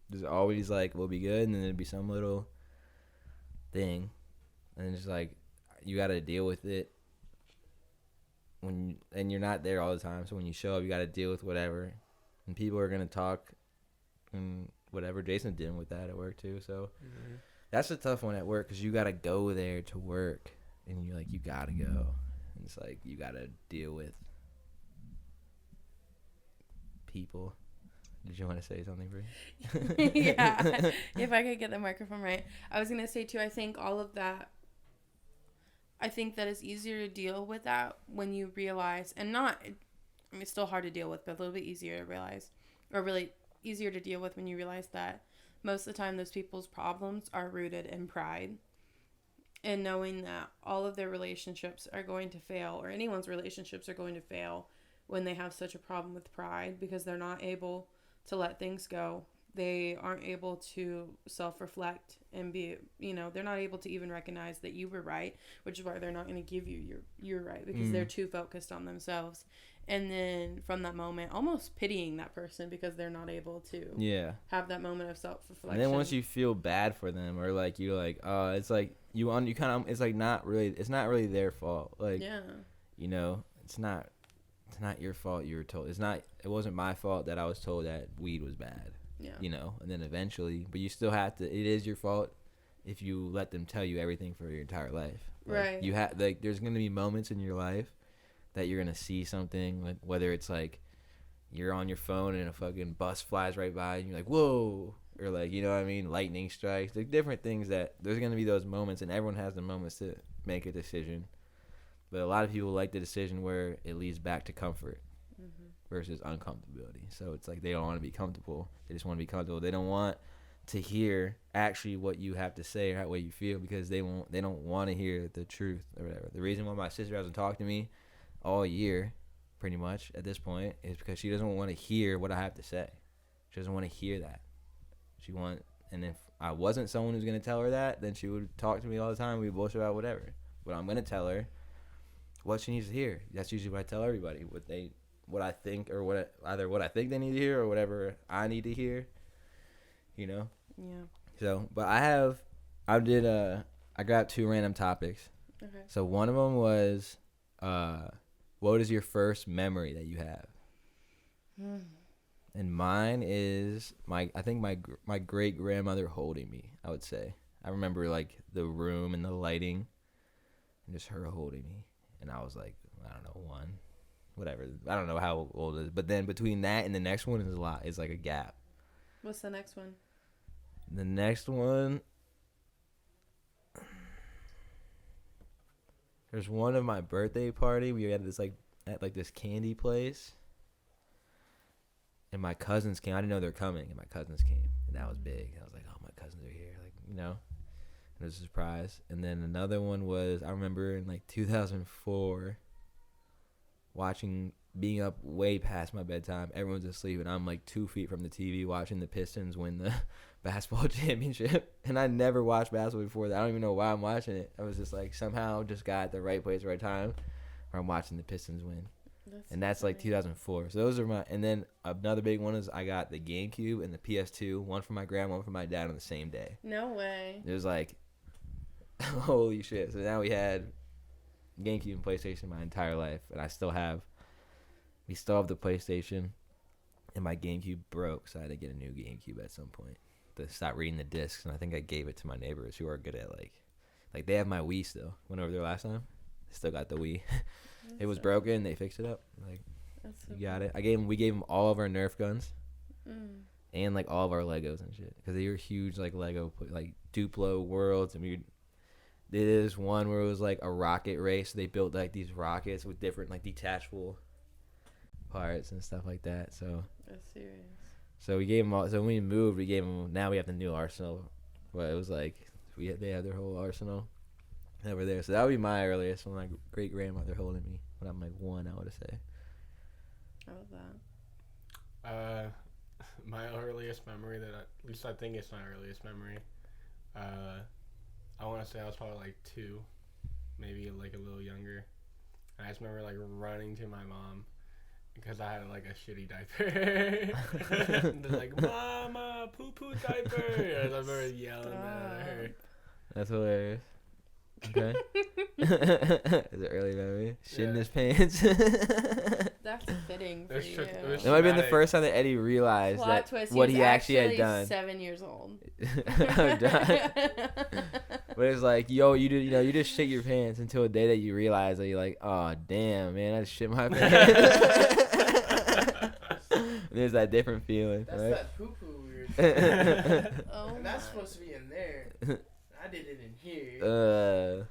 Speaker 5: There's always like, we'll be good, and then there'd be some little thing. And it's like, you got to deal with it. And you're not there all the time, so when you show up, you got to deal with whatever, and people are gonna talk, and whatever. Jason's dealing with that at work too, so that's a tough one at work, because you got to go there to work, and you're like, you got to go, and it's like you got to deal with people. Did you want to say something, Bree?
Speaker 1: Yeah, if I could get the microphone right. I was going to say, too, I think all of that, I think that it's easier to deal with that when you realize, and not, I mean, it's still hard to deal with, but a little bit easier to realize, or really easier to deal with when you realize that most of the time those people's problems are rooted in pride. And knowing that all of their relationships are going to fail, or anyone's relationships are going to fail when they have such a problem with pride, because they're not able to let things go. They aren't able to self-reflect and be, they're not able to even recognize that you were right, which is why they're not going to give you your right, because they're too focused on themselves. And then from that moment, almost pitying that person because they're not able to have that moment of self-reflection.
Speaker 5: And then once you feel bad for them, or like you're like, oh, it's like you kind of, it's like not really their fault. Like, it's not your fault. You were told it wasn't my fault that I was told that weed was bad. Yeah. And then eventually, but you still have to. It is your fault if you let them tell you everything for your entire life. Like,
Speaker 1: right.
Speaker 5: You have there's gonna be moments in your life that you're gonna see something, like whether it's like you're on your phone and a fucking bus flies right by and you're like, whoa, or like, you know what I mean, lightning strikes. There's different things that there's gonna be those moments, and everyone has the moments to make a decision. But a lot of people like the decision where it leads back to comfort versus uncomfortability. So it's like they don't want to be comfortable. They just want to be comfortable. They don't want to hear actually what you have to say or how way you feel, because they don't want to hear the truth or whatever. The reason why my sister hasn't talked to me all year, pretty much at this point, is because she doesn't want to hear what I have to say. She doesn't want to hear that. And if I wasn't someone who's going to tell her that, then she would talk to me all the time. We'd bullshit about whatever. But I'm going to tell her what she needs to hear. That's usually what I tell everybody. What I think, or either what I think they need to hear or whatever I need to hear. Yeah. So, but I grabbed 2 random topics. Okay. So one of them was, what is your first memory that you have? And mine is my great grandmother holding me. I would say I remember like the room and the lighting, and just her holding me, and I was like, I don't know, 1, whatever. I don't know how old it is, but then between that and the next one is a lot. It's like a gap.
Speaker 1: What's the next one?
Speaker 5: The next one, there's one of my birthday party. We had this at this candy place, and my cousins came. I didn't know they were coming, and my cousins came, and that was big. I was like, oh, my cousins are here, it was a surprise. And then another one was, I remember in like 2004, being up way past my bedtime. Everyone's asleep, and I'm like 2 feet from the TV watching the Pistons win the basketball championship. And I never watched basketball before that. I don't even know why I'm watching it. I was just like, somehow just got at the right place, right time, where I'm watching the Pistons win. That's like 2004. So those are and then another big one is I got the GameCube and the PS2, one for my grandma, one for my dad on the same day.
Speaker 1: No way.
Speaker 5: It was like, holy shit. So now we had GameCube and PlayStation my entire life, and we still have the PlayStation, and my GameCube broke, so I had to get a new GameCube at some point to stop reading the discs, and I think I gave it to my neighbors who are good at like they have my Wii still. Went over there last time. They still got the Wii. It was broken. They fixed it up. Like, you got it. We gave them all of our Nerf guns, and like all of our Legos and shit, because they were huge, like Lego, like Duplo worlds. And we did this one where it was like a rocket race. They built like these rockets with different like detachable parts and stuff like that. So
Speaker 1: that's serious.
Speaker 5: So we gave them all. So when we moved, we gave them. Now we have the new arsenal. But it was like they have their whole arsenal over there. So that would be my earliest, when my great grandmother holding me when I'm like 1, I would say.
Speaker 1: I love that.
Speaker 2: My earliest memory at least I think it's my earliest memory. I want to say I was probably like 2, maybe like a little younger. And I just remember like running to my mom because I had like a shitty diaper. Just like, Mama, poo diaper. And I remember yelling that at her.
Speaker 5: That's hilarious. Okay. Is it early memory? Shitting his pants.
Speaker 1: That's fitting for you.
Speaker 5: It might have been the first time that Eddie realized
Speaker 1: Plot
Speaker 5: that
Speaker 1: twist,
Speaker 5: what he actually had done.
Speaker 1: 7 years old.
Speaker 5: I'm done. But it's like, yo, you just shit your pants until a day that you realize that you're like, oh damn, man, I just shit my pants. There's that different feeling,
Speaker 4: That's
Speaker 5: right?
Speaker 4: that poo-poo we were saying.
Speaker 1: Oh,
Speaker 4: And that's
Speaker 1: my.
Speaker 4: supposed to be in there. I did it in here.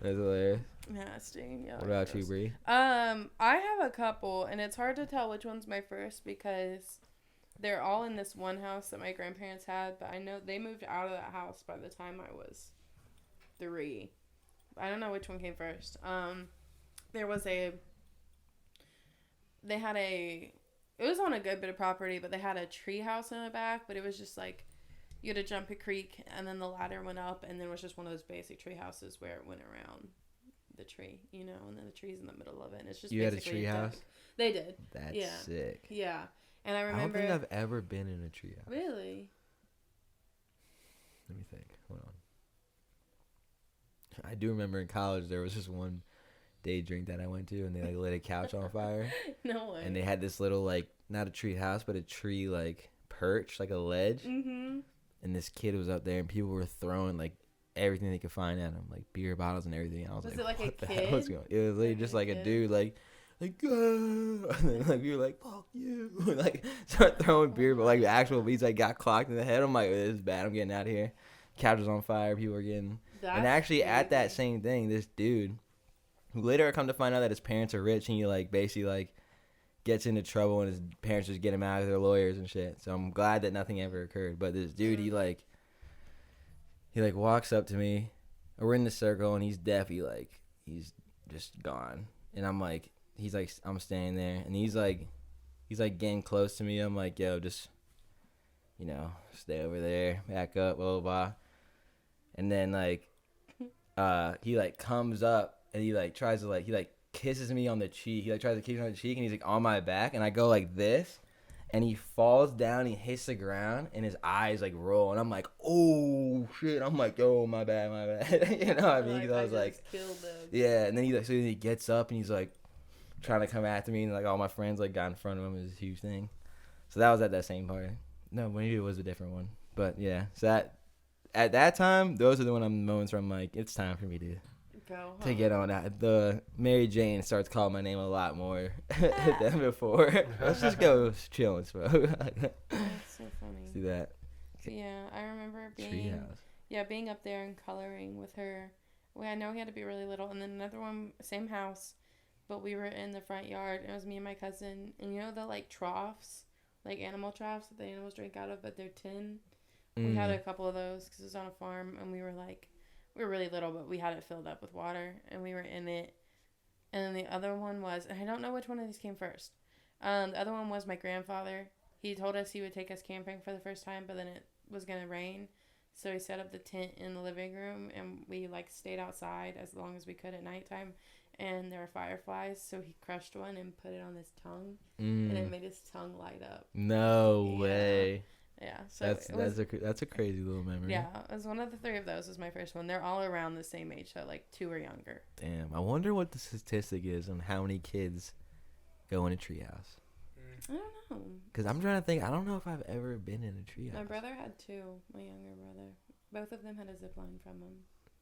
Speaker 5: That's hilarious.
Speaker 1: Nasty. Yeah.
Speaker 5: What about you, Bree?
Speaker 1: I have a couple, and it's hard to tell which one's my first because they're all in this one house that my grandparents had, but I know they moved out of that house by the time I was 3. I don't know which one came first. It was on a good bit of property, but they had a tree house in the back, but it was just like, you had to jump a creek, and then the ladder went up, and then it was just one of those basic tree houses where it went around the tree, and then the tree's in the middle of it, and it's just
Speaker 5: You had a
Speaker 1: basically
Speaker 5: tree house?
Speaker 1: deck. They did.
Speaker 5: That's sick.
Speaker 1: Yeah. And I
Speaker 5: I don't
Speaker 1: remember...
Speaker 5: think I've ever been in a tree house.
Speaker 1: Really?
Speaker 5: Let me think. Hold on. I do remember in college there was this one day drink that I went to, and they like lit a couch on fire.
Speaker 1: No way.
Speaker 5: And they had this little like not a tree house, but a tree like perch, like a ledge.
Speaker 1: Mm-hmm.
Speaker 5: And this kid was up there, and people were throwing like everything they could find at him, like beer bottles and everything. I was
Speaker 1: Was
Speaker 5: like,
Speaker 1: it like a
Speaker 5: what the
Speaker 1: kid?
Speaker 5: hell is going on? It was literally just like a
Speaker 1: kid?
Speaker 5: dude, like, and then like we were like, fuck you, like start throwing beer, but like the actual beats like got clocked in the head. I'm like, this is bad. I'm getting out of here. Couch was on fire. People were getting. And actually, at that same thing, this dude, who later I come to find out that his parents are rich, and he like basically like gets into trouble, and his parents just get him out of their lawyers and shit. So I'm glad that nothing ever occurred. But this dude, he walks up to me. We're in the circle, and he's deaf. He's just gone. And I'm like, I'm standing there, and he's like getting close to me. I'm like, yo, just, stay over there, back up, blah, blah, blah. And then he comes up, and he tries to he kisses me on the cheek. He tries to kiss me on the cheek, and he's on my back, and I go like this. And he falls down, he hits the ground, and his eyes roll, and I'm like, oh shit! I'm like, oh my bad, you know what I mean? Because I was like,
Speaker 1: killed him.
Speaker 5: yeah. And then he gets up, and he's trying to come after me, and all my friends got in front of him. It was a huge thing. So that was at that same party. No, when he was a different one, but yeah. So that at that time, those are the moments where I'm like, it's time for me to get on that. The Mary Jane starts calling my name a lot more than before. Let's just go chilling, bro.
Speaker 1: That's so funny.
Speaker 5: Let's do that.
Speaker 1: Yeah, I remember
Speaker 5: Treehouse.
Speaker 1: being up there and coloring with her. Well, I know he had to be really little. And then another one, same house, but we were in the front yard. And it was me and my cousin. And you know the troughs, animal troughs that the animals drink out of, but they're tin. We had a couple of those because it was on a farm, and we were really little, but we had it filled up with water, and we were in it. And then the other one was, and I don't know which one of these came first. The other one was my grandfather. He told us he would take us camping for the first time, but then it was going to rain. So he set up the tent in the living room, and we stayed outside as long as we could at nighttime. And there were fireflies, so he crushed one and put it on his tongue, and it made his tongue light up.
Speaker 5: No way.
Speaker 1: Yeah, so
Speaker 5: that's a crazy little memory.
Speaker 1: Yeah, it was one of the 3 of those was my first one. They're all around the same age, so 2 or younger.
Speaker 5: Damn, I wonder what the statistic is on how many kids go in a treehouse.
Speaker 1: I don't know.
Speaker 5: Because I'm trying to think. I don't know if I've ever been in a treehouse.
Speaker 1: My brother had 2. My younger brother, both of them had a zip line from them.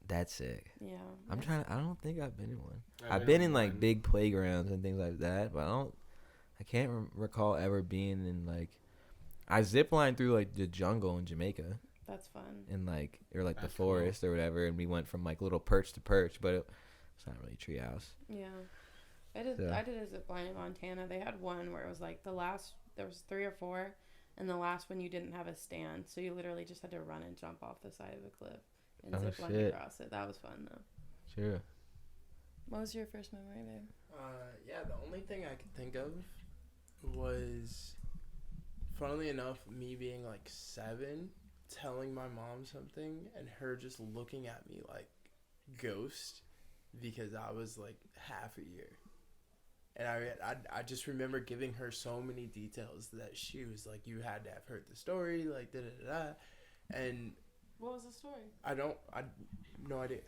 Speaker 5: That's sick.
Speaker 1: Yeah.
Speaker 5: I don't think I've been in one. I've been in big playgrounds and things like that, but I can't recall ever being in I ziplined through the jungle in Jamaica.
Speaker 1: That's fun.
Speaker 5: And or the forest or whatever, and we went from little perch to perch, but it's not really treehouse.
Speaker 1: Yeah, I did a zip line in Montana. They had one where it was there was 3 or 4, and the last one you didn't have a stand, so you literally just had to run and jump off the side of a cliff and zip line across it. That was fun though.
Speaker 5: Sure.
Speaker 1: What was your first memory, babe?
Speaker 4: Yeah, the only thing I could think of was, funnily enough, me being 7, telling my mom something, and her just looking at me like ghost because I was half a year. And I just remember giving her so many details that she was like, you had to have heard the story, da-da-da-da. And
Speaker 1: what was the story?
Speaker 4: I no idea.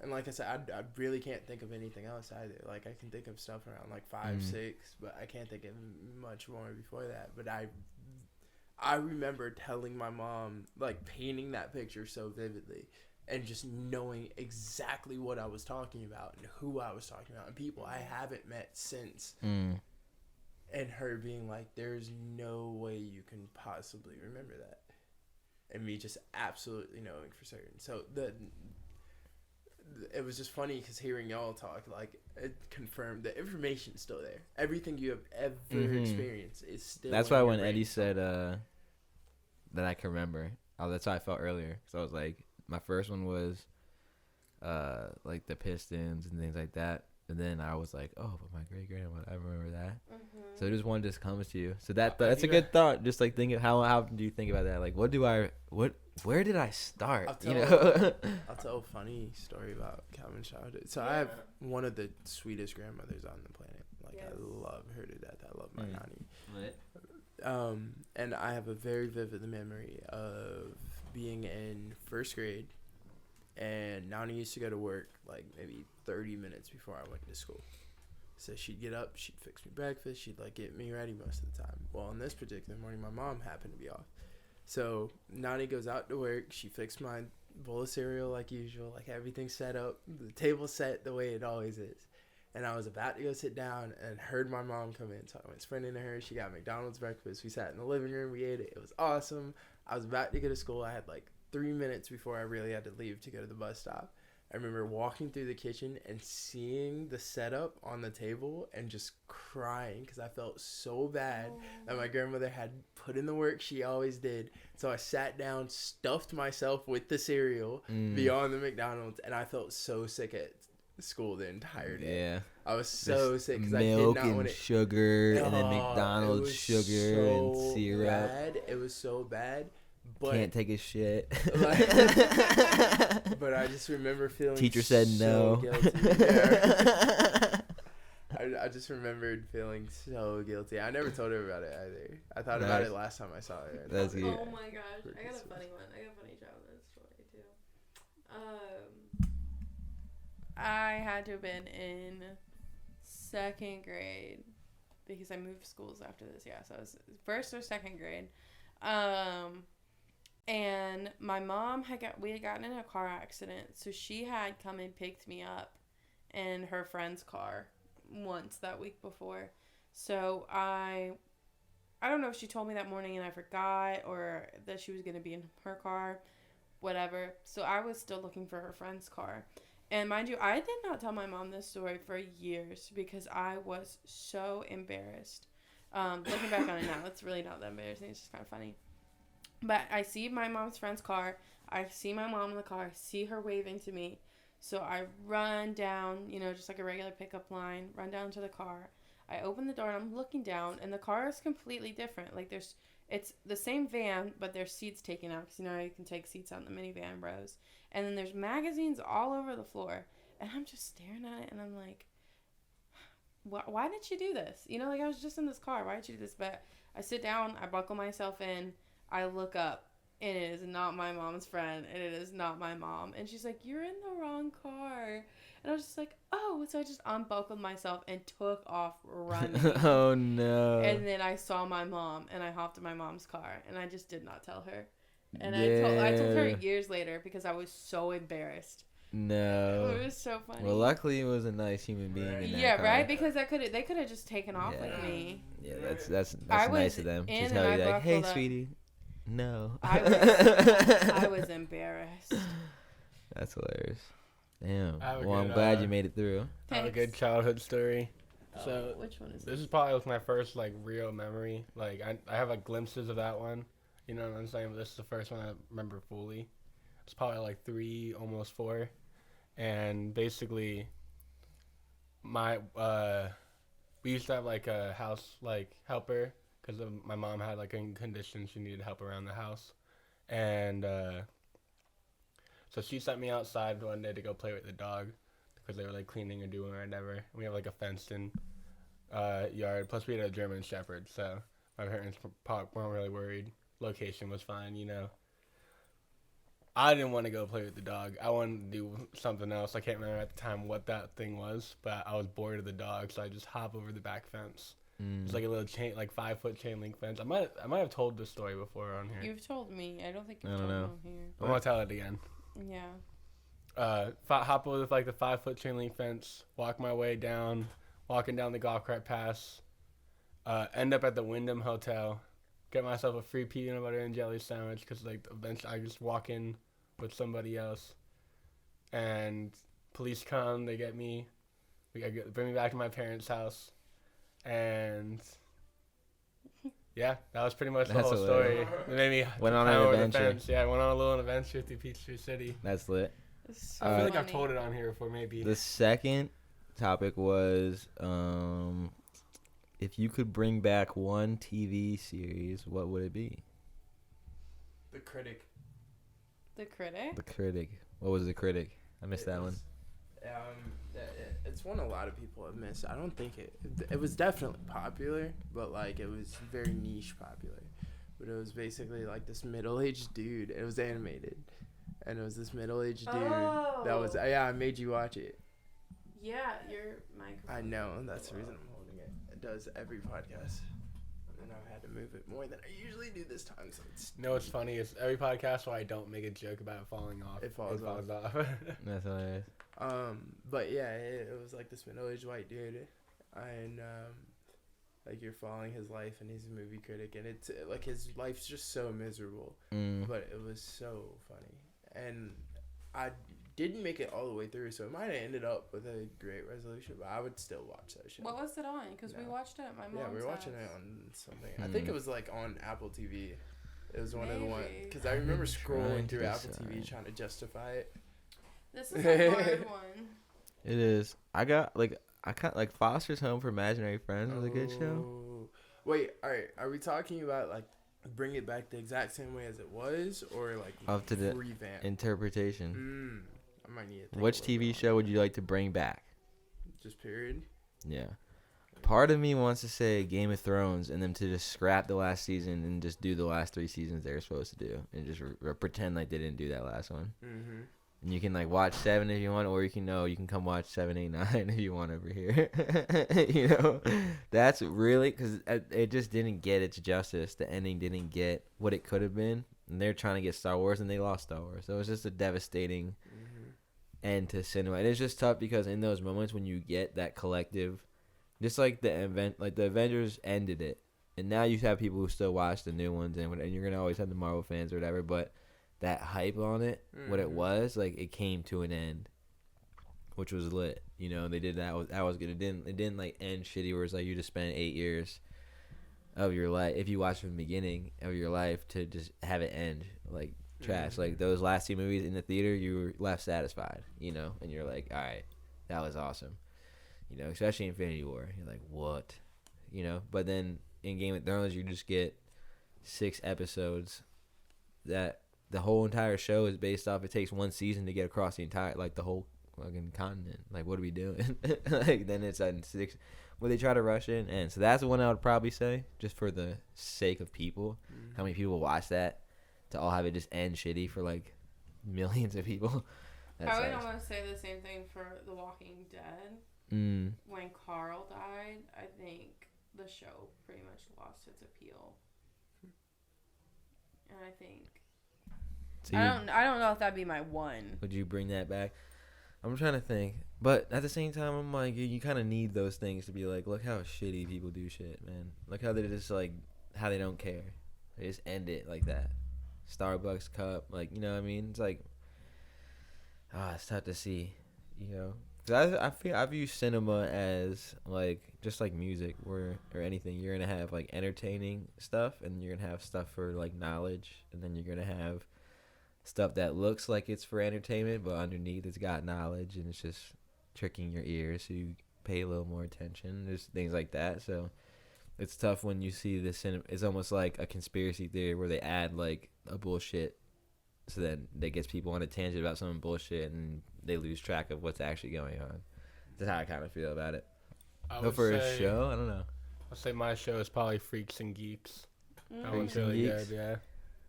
Speaker 4: And like I said, I really can't think of anything else either. I can think of stuff around 5, 6, but I can't think of much more before that. But I remember telling my mom, painting that picture so vividly, and just knowing exactly what I was talking about and who I was talking about and people I haven't met since. And her being like, there's no way you can possibly remember that. And me just absolutely knowing for certain. So it was just funny because hearing y'all talk, like, it confirmed the information's still there. Everything you have ever experienced is still
Speaker 5: That's
Speaker 4: in
Speaker 5: why
Speaker 4: your
Speaker 5: when
Speaker 4: brain.
Speaker 5: Eddie said that I can remember, that's how I felt earlier. So I was like, my first one was like the Pistons and things like that. And then I was like, oh, but my great grandma, I remember that. So just one just comes to you. So that's a good thought. Just like thinking, how do you think about that? Like, where did I start?
Speaker 4: I'll tell a funny story about Calvin's childhood. So I have one of the sweetest grandmothers on the planet. Like, I love her to death. I love my nanny. And I have a very vivid memory of being in first grade, and Nani used to go to work like maybe 30 minutes before I went to school. So she'd get up, she'd fix me breakfast, she'd like get me ready most of the time. Well, on this particular morning, my mom happened to be off. So Nani goes out to work, she fixed my bowl of cereal like usual, like everything's set up, the table's set the way it always is. And I was about to go sit down and heard my mom come in. So I went sprinting to her. She got McDonald's breakfast. We sat in the living room. We ate it. It was awesome. I was about to go to school. I had like 3 minutes before I really had to leave to go to the bus stop. I remember walking through the kitchen and seeing the setup on the table and just crying because I felt so bad that my grandmother had put in the work she always did. So I sat down, stuffed myself with the cereal beyond the McDonald's, and I felt so sick at school the entire day.
Speaker 5: Yeah.
Speaker 4: I was so sick because I did
Speaker 5: milk
Speaker 4: not
Speaker 5: and
Speaker 4: want it.
Speaker 5: sugar and then McDonald's sugar and
Speaker 4: so
Speaker 5: syrup.
Speaker 4: Bad. It was so bad. But
Speaker 5: Can't take a shit.
Speaker 4: But I just remember feeling
Speaker 5: Teacher said
Speaker 4: so
Speaker 5: no.
Speaker 4: guilty. Yeah. I just remembered feeling so guilty. I never told her about it either. I thought about it last time I saw her.
Speaker 5: That's good.
Speaker 1: Oh my gosh. I got a funny one. I got a funny childhood story too. I had to have been in second grade because I moved schools after this. Yeah, so I was first or second grade. And my mom we had gotten in a car accident, so she had come and picked me up in her friend's car once that week before. So I don't know if she told me that morning and I forgot, or that she was going to be in her car, whatever. So I was still looking for her friend's car. And mind you, I did not tell my mom this story for years because I was so embarrassed. Looking back on it now, it's really not that embarrassing. It's just kind of funny. But I see my mom's friend's car. I see my mom in the car. I see her waving to me. So I run down, just like a regular pickup line, run down to the car. I open the door and I'm looking down, and the car is completely different. Like it's the same van, but there's seats taken out because you can take seats out in the minivan rows. And then there's magazines all over the floor. And I'm just staring at it, and I'm like, why did she do this? Like I was just in this car. Why did she do this? But I sit down, I buckle myself in, I look up, and it is not my mom's friend, and it is not my mom. And she's like, you're in the wrong car. And I was just like, oh. So I just unbuckled myself and took off running.
Speaker 5: Oh, no.
Speaker 1: And then I saw my mom, and I hopped in my mom's car, and I just did not tell her. And I told her years later because I was so embarrassed.
Speaker 5: No.
Speaker 1: It was so funny.
Speaker 5: Well, luckily it was a nice human being in that
Speaker 1: yeah,
Speaker 5: car.
Speaker 1: right? Because they could have just taken off with me.
Speaker 5: Yeah, that's nice of them. Just tell you like, hey, sweetie. No.
Speaker 1: I was embarrassed.
Speaker 5: That's hilarious. Damn.
Speaker 2: Well,
Speaker 5: I'm glad you made it through.
Speaker 2: I have a good childhood story. So
Speaker 1: which one is
Speaker 2: this is probably my first real memory. Like I have glimpses of that one. You know what I'm saying? But this is the first one I remember fully. It's probably 3, almost 4, and basically my we used to have a house helper because my mom had a condition, she needed help around the house, and so she sent me outside one day to go play with the dog because they were cleaning or doing whatever. And we have a fenced in yard, plus we had a German Shepherd, so my parents weren't really worried. Location was fine, I didn't want to go play with the dog. I wanted to do something else. I can't remember at the time what that thing was, but I was bored of the dog, so I just hop over the back fence. It's a little chain, 5-foot chain link fence. I might have told this story before on here.
Speaker 1: You've told me. I don't think you've told me on here.
Speaker 2: I'm gonna tell it again.
Speaker 1: Yeah.
Speaker 2: Hop over the 5-foot chain link fence. Walk my way down. Walking down the golf cart pass. End up at the Wyndham Hotel, get myself a free peanut butter and jelly sandwich because like eventually I just walk in with somebody else, and police come, they get me, bring me back to my parents' house, and yeah, that was pretty much the
Speaker 5: That's
Speaker 2: whole
Speaker 5: hilarious.
Speaker 2: story. It made me
Speaker 5: Went on
Speaker 2: climb
Speaker 5: an
Speaker 2: over the
Speaker 5: adventure.
Speaker 2: fence. Yeah, I went on a little adventure through Peachtree City.
Speaker 5: That's lit.
Speaker 1: It's so
Speaker 2: I feel like I've
Speaker 1: funny.
Speaker 2: told it on here before, maybe.
Speaker 5: The second topic was if you could bring back one TV series, what would it be?
Speaker 4: The Critic.
Speaker 1: The Critic.
Speaker 5: The Critic. What was The Critic? I missed that one.
Speaker 4: It's one a lot of people have missed. I don't think it was definitely popular, but like it was very niche popular. But it was basically like this middle-aged dude. It was animated, and it was this middle-aged dude that was I made you watch it.
Speaker 1: Yeah, your microphone.
Speaker 4: I know, and that's the reason I'm holding it. It does every podcast, and I've had to move it more than I usually do this time. So it's
Speaker 2: You know what's funny is every podcast where I don't make a joke about it falling off,
Speaker 4: It falls off.
Speaker 5: That's hilarious.
Speaker 4: But yeah, it was like this middle-aged white dude, and like you're following his life, and he's a movie critic, and it's like his life's just so miserable, but it was so funny, and I didn't make it all the way through, so it might have ended up with a great resolution, but I would still watch that show.
Speaker 1: What was it on? Because we
Speaker 4: No.
Speaker 1: watched it at my mom's
Speaker 4: Yeah, we were watching
Speaker 1: house.
Speaker 4: it on something. I think it was like on Apple TV. It was one of the ones
Speaker 1: Maybe.
Speaker 4: because I remember
Speaker 5: I'm trying
Speaker 4: scrolling
Speaker 5: to
Speaker 4: through Apple TV
Speaker 5: decide.
Speaker 4: trying to justify it.
Speaker 1: This is a hard one.
Speaker 5: It is. I kind like Foster's Home for Imaginary Friends was a good show.
Speaker 4: Oh. Wait, all right. Are we talking about like bring it back the exact same way as it was, or like
Speaker 5: Up to the
Speaker 4: revamp?
Speaker 5: interpretation.
Speaker 4: I might need to think
Speaker 5: Which
Speaker 4: a little
Speaker 5: TV
Speaker 4: bit
Speaker 5: show would you like to bring back?
Speaker 4: on that. Just period.
Speaker 5: Yeah. Part of me wants to say Game of Thrones and them to just scrap the last season and just do the last 3 seasons they were supposed to do and just pretend like they didn't do that last one.
Speaker 4: Mm-hmm.
Speaker 5: And you can like watch 7 if you want, or you can come watch 7, 8, 9 if you want over here. You know, that's really because it just didn't get its justice. The ending didn't get what it could have been, and they're trying to get Star Wars and they lost Star Wars. So it was just a devastating end to cinema. And it's just tough because in those moments when you get that collective, just like the Avengers ended it, and now you have people who still watch the new ones, and you're gonna always have the Marvel fans or whatever, but that hype on it, what it was, like it came to an end, which was lit. You know, they did that was good. It didn't like end shitty where it's like you just spent 8 years of your life, if you watch from the beginning of your life, to just have it end like trash. Like those last 2 movies in the theater, you were left satisfied, you know, and you're like, all right, that was awesome. You know, especially Infinity War. You're like, what? You know, but then in Game of Thrones, you just get 6 episodes that the whole entire show is based off. It takes 1 season to get across the entire, like the whole fucking continent. Like, what are we doing? Like, then it's on 6. Well, they try to rush in, and so that's the one I would probably say, just for the sake of people. How many people watch that to all have it just end shitty for like millions of people? That
Speaker 1: I would
Speaker 5: sucks.
Speaker 1: almost say the same thing for The Walking Dead. When Carl died, I think the show pretty much lost its appeal. And I think
Speaker 5: So
Speaker 1: I don't know if that'd be my one.
Speaker 5: would you bring that back? I'm trying to think, but at the same time, I'm like, you kind of need those things to be like, look how shitty people do shit, man. Look how they just like how they don't care. They just end it like that. Starbucks cup, like, you know what I mean? It's like, it's tough to see, you know. 'Cause I view cinema as like just like music or anything. You're gonna have like entertaining stuff, and you're gonna have stuff for like knowledge, and then you're gonna have stuff that looks like it's for entertainment, but underneath it's got knowledge, and it's just tricking your ears so you pay a little more attention. There's things like that. So it's tough when you see this cinema. It's almost like a conspiracy theory where they add like a bullshit, so then that gets people on a tangent about some bullshit, and they lose track of what's actually going on. That's how I kind of feel about it. But for a show, I don't know.
Speaker 2: I'll say my show is probably Freaks and Geeks. That one's
Speaker 5: Freaks and
Speaker 2: really
Speaker 5: Geeks?
Speaker 2: good, yeah.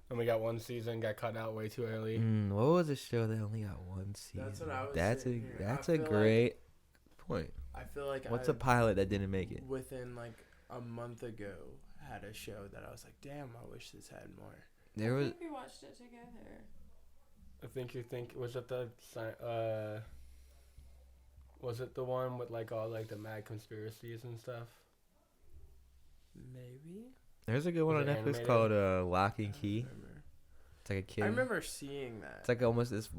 Speaker 2: Only got 1 season, got cut out way too early.
Speaker 5: What was a show that only got 1 season?
Speaker 4: That's what I was
Speaker 5: That's
Speaker 4: saying here.
Speaker 5: that's
Speaker 4: I
Speaker 5: a
Speaker 4: feel
Speaker 5: great point.
Speaker 4: I feel like
Speaker 5: What's a pilot that didn't make it?
Speaker 4: within like a month ago had a show that I was like, damn, I wish this had more.
Speaker 5: There
Speaker 1: I
Speaker 5: was
Speaker 1: think we watched it together.
Speaker 2: I think was it was it the one with like all like the mad conspiracies and stuff?
Speaker 4: Maybe.
Speaker 5: There's a good one on
Speaker 2: Is it
Speaker 5: Netflix
Speaker 2: animated?
Speaker 5: called Lock and Key.
Speaker 4: Remember.
Speaker 5: It's like a kid.
Speaker 4: I remember seeing that.
Speaker 5: It's like almost it's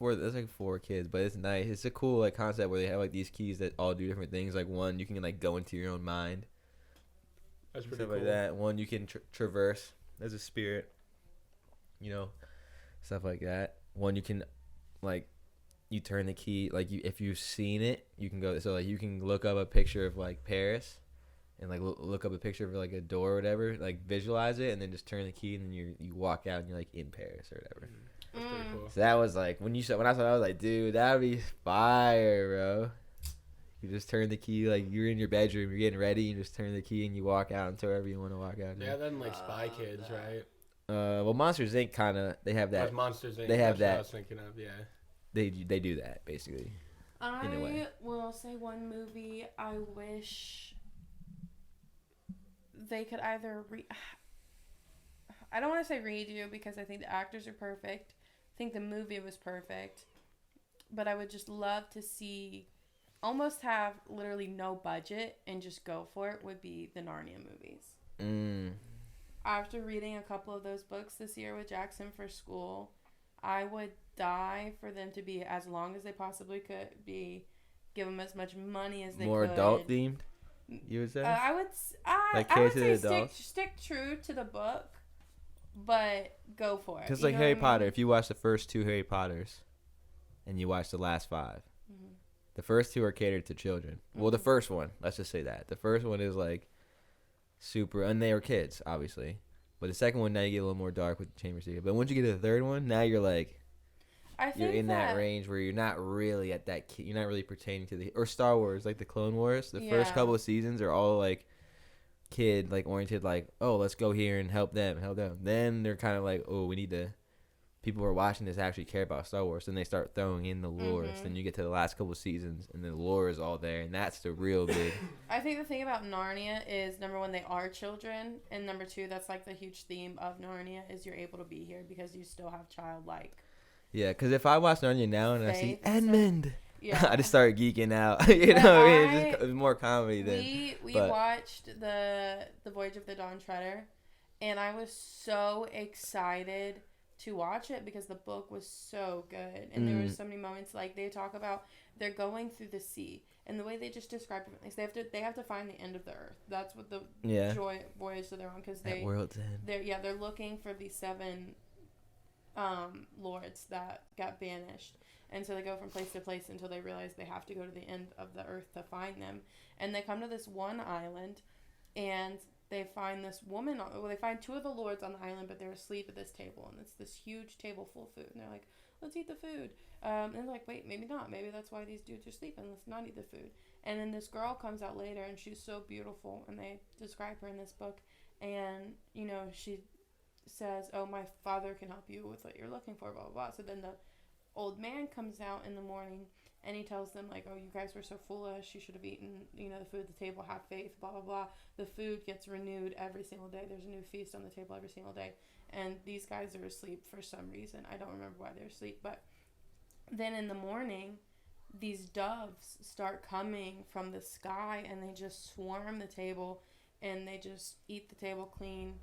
Speaker 5: like 4 kids, but it's nice. It's a cool like concept where they have like these keys that all do different things. Like one, you can like go into your own mind,
Speaker 2: That's pretty
Speaker 5: stuff
Speaker 2: cool.
Speaker 5: like that. One, you can traverse as a spirit, you know, stuff like that. One, you can like you turn the key like you if you've seen it, you can go. So like you can look up a picture of like Paris, and like look up a picture of like a door or whatever, like visualize it, and then just turn the key, and then you walk out and you're like in Paris or whatever.
Speaker 2: That's pretty cool.
Speaker 5: So that was like when I saw it, I was like, dude, that'd be fire, bro. You just turn the key, like you're in your bedroom, you're getting ready, you just turn the key and you walk out into wherever you want to walk out.
Speaker 2: They have that in like Spy Kids, right?
Speaker 5: Well, Monsters Inc. kind of they have that.
Speaker 2: That's Monsters Inc.
Speaker 5: They have
Speaker 2: That's what
Speaker 5: that.
Speaker 2: I was thinking of, yeah.
Speaker 5: They do that basically. In a way.
Speaker 1: I will say one movie I wish they could either I don't want to say redo because I think the actors are perfect. I think the movie was perfect. But I would just love to see almost have literally no budget and just go for it would be the Narnia movies. After reading a couple of those books this year with Jackson for school, I would die for them to be as long as they possibly could be. Give them as much money as they
Speaker 5: More
Speaker 1: could.
Speaker 5: adult themed. You would say?
Speaker 1: I would
Speaker 5: Like
Speaker 1: I would
Speaker 5: cater to
Speaker 1: say
Speaker 5: the adults?
Speaker 1: stick true to the book, but go for it.
Speaker 5: Because
Speaker 1: You
Speaker 5: like
Speaker 1: know
Speaker 5: Harry
Speaker 1: what I
Speaker 5: Potter,
Speaker 1: mean?
Speaker 5: if you watch the first 2 Harry Potters, and you watch the last 5, the first 2 are catered to children. Well, the first one, let's just say that the first one is like super, and they were kids, obviously. But the second one, now you get a little more dark with the Chamber Secret. But once you get to the third one, now you're like,
Speaker 1: I think
Speaker 5: you're in that range where you're not really at that you're not really pertaining to the or Star Wars, like the Clone Wars. The first
Speaker 1: Yeah.
Speaker 5: couple of seasons are all like kid like oriented, like, oh, let's go here and help them. Then they're kind of like, oh, we need to. People who are watching this actually care about Star Wars. Then they start throwing in the lore. So then you get to the last couple of seasons, and the lore is all there, and that's the real big.
Speaker 1: I think the thing about Narnia is, number one, they are children, and number two, that's like the huge theme of Narnia is you're able to be here because you still have childlike.
Speaker 5: Yeah, because if I watch Narnia now and I see
Speaker 1: Faith and
Speaker 5: Edmund,
Speaker 1: Yeah.
Speaker 5: I just start geeking out. You know what I mean? It's more comedy than.
Speaker 1: We
Speaker 5: but-
Speaker 1: watched the Voyage of the Dawn Treader, and I was so excited to watch it because the book was so good, and there were so many moments like they talk about they're going through the sea, and the way they just describe it is they have to find the end of the earth. That's what the voyage that they're on because
Speaker 5: At World's End.
Speaker 1: they're looking for these 7 lords that got banished. And so they go from place to place until they realize they have to go to the end of the earth to find them. And they come to this one island, and they find this woman. Well, they find 2 of the lords on the island, but they're asleep at this table. And it's this huge table full of food. And they're like, let's eat the food. And they're like, wait, maybe not. Maybe that's why these dudes are sleeping. Let's not eat the food. And then this girl comes out later, and she's so beautiful. And they describe her in this book. And, you know, she says, oh, my father can help you with what you're looking for, blah, blah, blah. So then the old man comes out in the morning, and he tells them, like, oh, you guys were so foolish. You should have eaten, you know, the food at the table. Have faith, blah, blah, blah. The food gets renewed every single day. There's a new feast on the table every single day. And these guys are asleep for some reason. I don't remember why they're asleep. But then in the morning, these doves start coming from the sky, and they just swarm the table, and they just eat the table clean.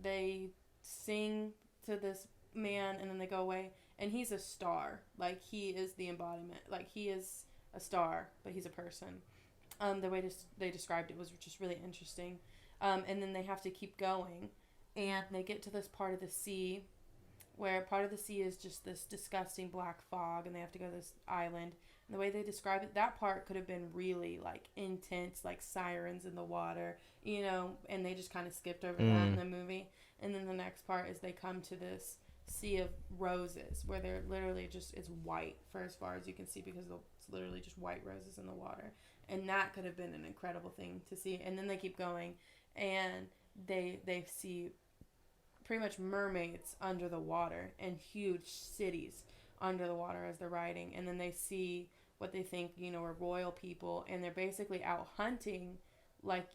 Speaker 1: They sing to this man, and then they go away. And he's a star. Like, he is the embodiment. Like, he is a star, but he's a person. The way they described it was just really interesting. And then they have to keep going. And they get to this part of the sea where part of the sea is just this disgusting black fog. And they have to go to this island. And the way they describe it, that part could have been really, like, intense, like sirens in the water, you know. And they just kind of skipped over that in the movie. And then the next part is they come to this sea of roses where they're literally just, it's white for as far as you can see because it's literally just white roses in the water. And that could have been an incredible thing to see. And then they keep going, and they see pretty much mermaids under the water and huge cities under the water as they're riding. And then they see what they think, you know, are royal people, and they're basically out hunting like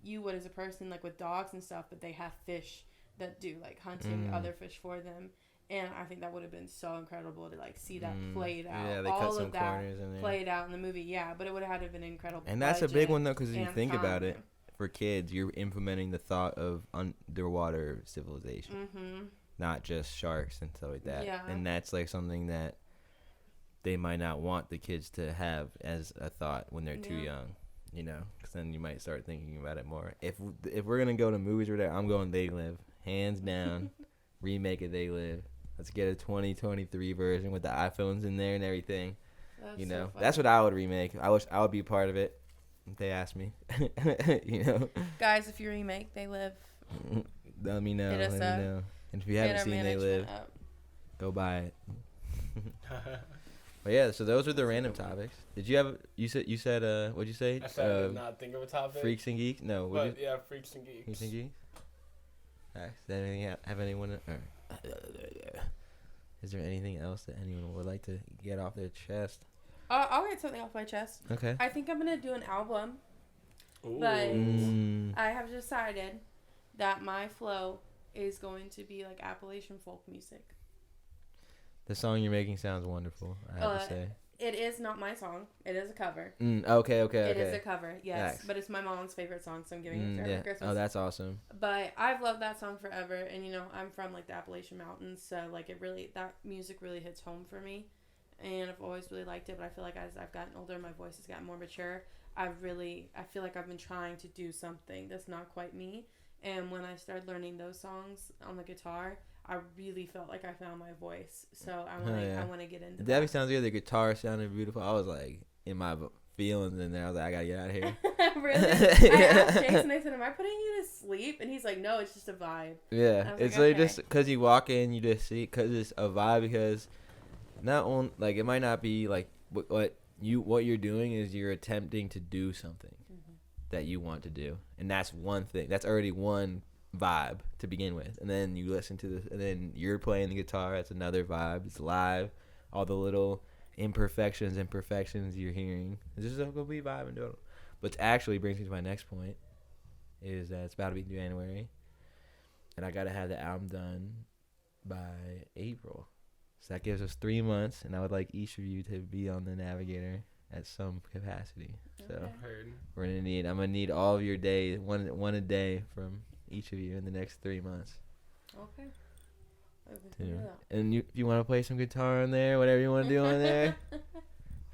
Speaker 1: you would as a person, like with dogs and stuff, but they have fish that do like hunting other fish for them. And I think that would have been so incredible to like see that played out.
Speaker 5: Yeah, they
Speaker 1: all
Speaker 5: cut
Speaker 1: of
Speaker 5: some
Speaker 1: that
Speaker 5: corners in there.
Speaker 1: played out in the movie. Yeah, but it would have had to have been incredible.
Speaker 5: And that's a big one though, because if you
Speaker 1: and
Speaker 5: think about
Speaker 1: time.
Speaker 5: it, for kids, you're implementing the thought of underwater civilization, not just sharks and stuff like that.
Speaker 1: Yeah.
Speaker 5: And that's like something that they might not want the kids to have as a thought when they're too young, you know, because then you might start thinking about it more. If we're gonna go to movies or that, I'm going They Live, hands down. Remake of They Live. Let's get a 2023 version with the iPhones in there and everything.
Speaker 1: That's
Speaker 5: you know,
Speaker 1: so
Speaker 5: that's what I would remake. I wish I would be a part of it. If they asked me, you know.
Speaker 1: Guys, if you remake They Live,
Speaker 5: Let me know.
Speaker 1: Hit us
Speaker 5: Let me
Speaker 1: up.
Speaker 5: know. And if you haven't seen They Live, go buy it. But yeah, so those are the random topics. Did you have? You said what'd you say?
Speaker 2: I said I did not think of a topic.
Speaker 5: Freaks and geeks. No.
Speaker 2: But yeah, freaks and geeks.
Speaker 5: Freaks and geeks. Alright. Does anything have anyone? Is there anything else that anyone would like to get off their chest?
Speaker 1: I'll get something off my chest.
Speaker 5: Okay.
Speaker 1: I think I'm gonna do an album,
Speaker 2: Ooh.
Speaker 1: but I have decided that my flow is going to be like Appalachian folk music.
Speaker 5: The song you're making sounds wonderful, I have to say.
Speaker 1: It is not my song. It is a cover.
Speaker 5: Okay.
Speaker 1: It is a cover, yes.
Speaker 5: Nice.
Speaker 1: But it's my mom's favorite song, so I'm giving it to her
Speaker 5: yeah.
Speaker 1: for Christmas.
Speaker 5: Oh, that's awesome.
Speaker 1: But I've loved that song forever, and you know, I'm from like the Appalachian Mountains, so like that music really hits home for me. And I've always really liked it, but I feel like as I've gotten older, my voice has gotten more mature. I feel like I've been trying to do something that's not quite me. And when I started learning those songs on the guitar, I really felt like I found my voice. So I want to get into
Speaker 5: that. Definitely sounds good. The guitar sounded beautiful. I was like in my feelings in there. I was like, I gotta get out of here.
Speaker 1: Really? I asked Jason, I said, am I putting you to sleep? And he's like, no, it's just a vibe.
Speaker 5: Yeah, it's like just because you walk in, you just see, because it's a vibe, because not only, like, it might not be like what you're doing is you're attempting to do something that you want to do, and that's one thing. That's already one vibe to begin with, and then you listen to this, and then you're playing the guitar. That's another vibe. It's live. All the little imperfections you're hearing. It's just a complete vibe and total. But actually brings me to my next point, is that it's about to be January, and I gotta have the album done by April. So that gives us 3 months, and I would like each of you to be on the Navigator at some capacity. So I'm gonna need all of your days, one a day from each of you in the next 3 months.
Speaker 1: Okay.
Speaker 5: And if you want to play some guitar on there, whatever you want to do on there,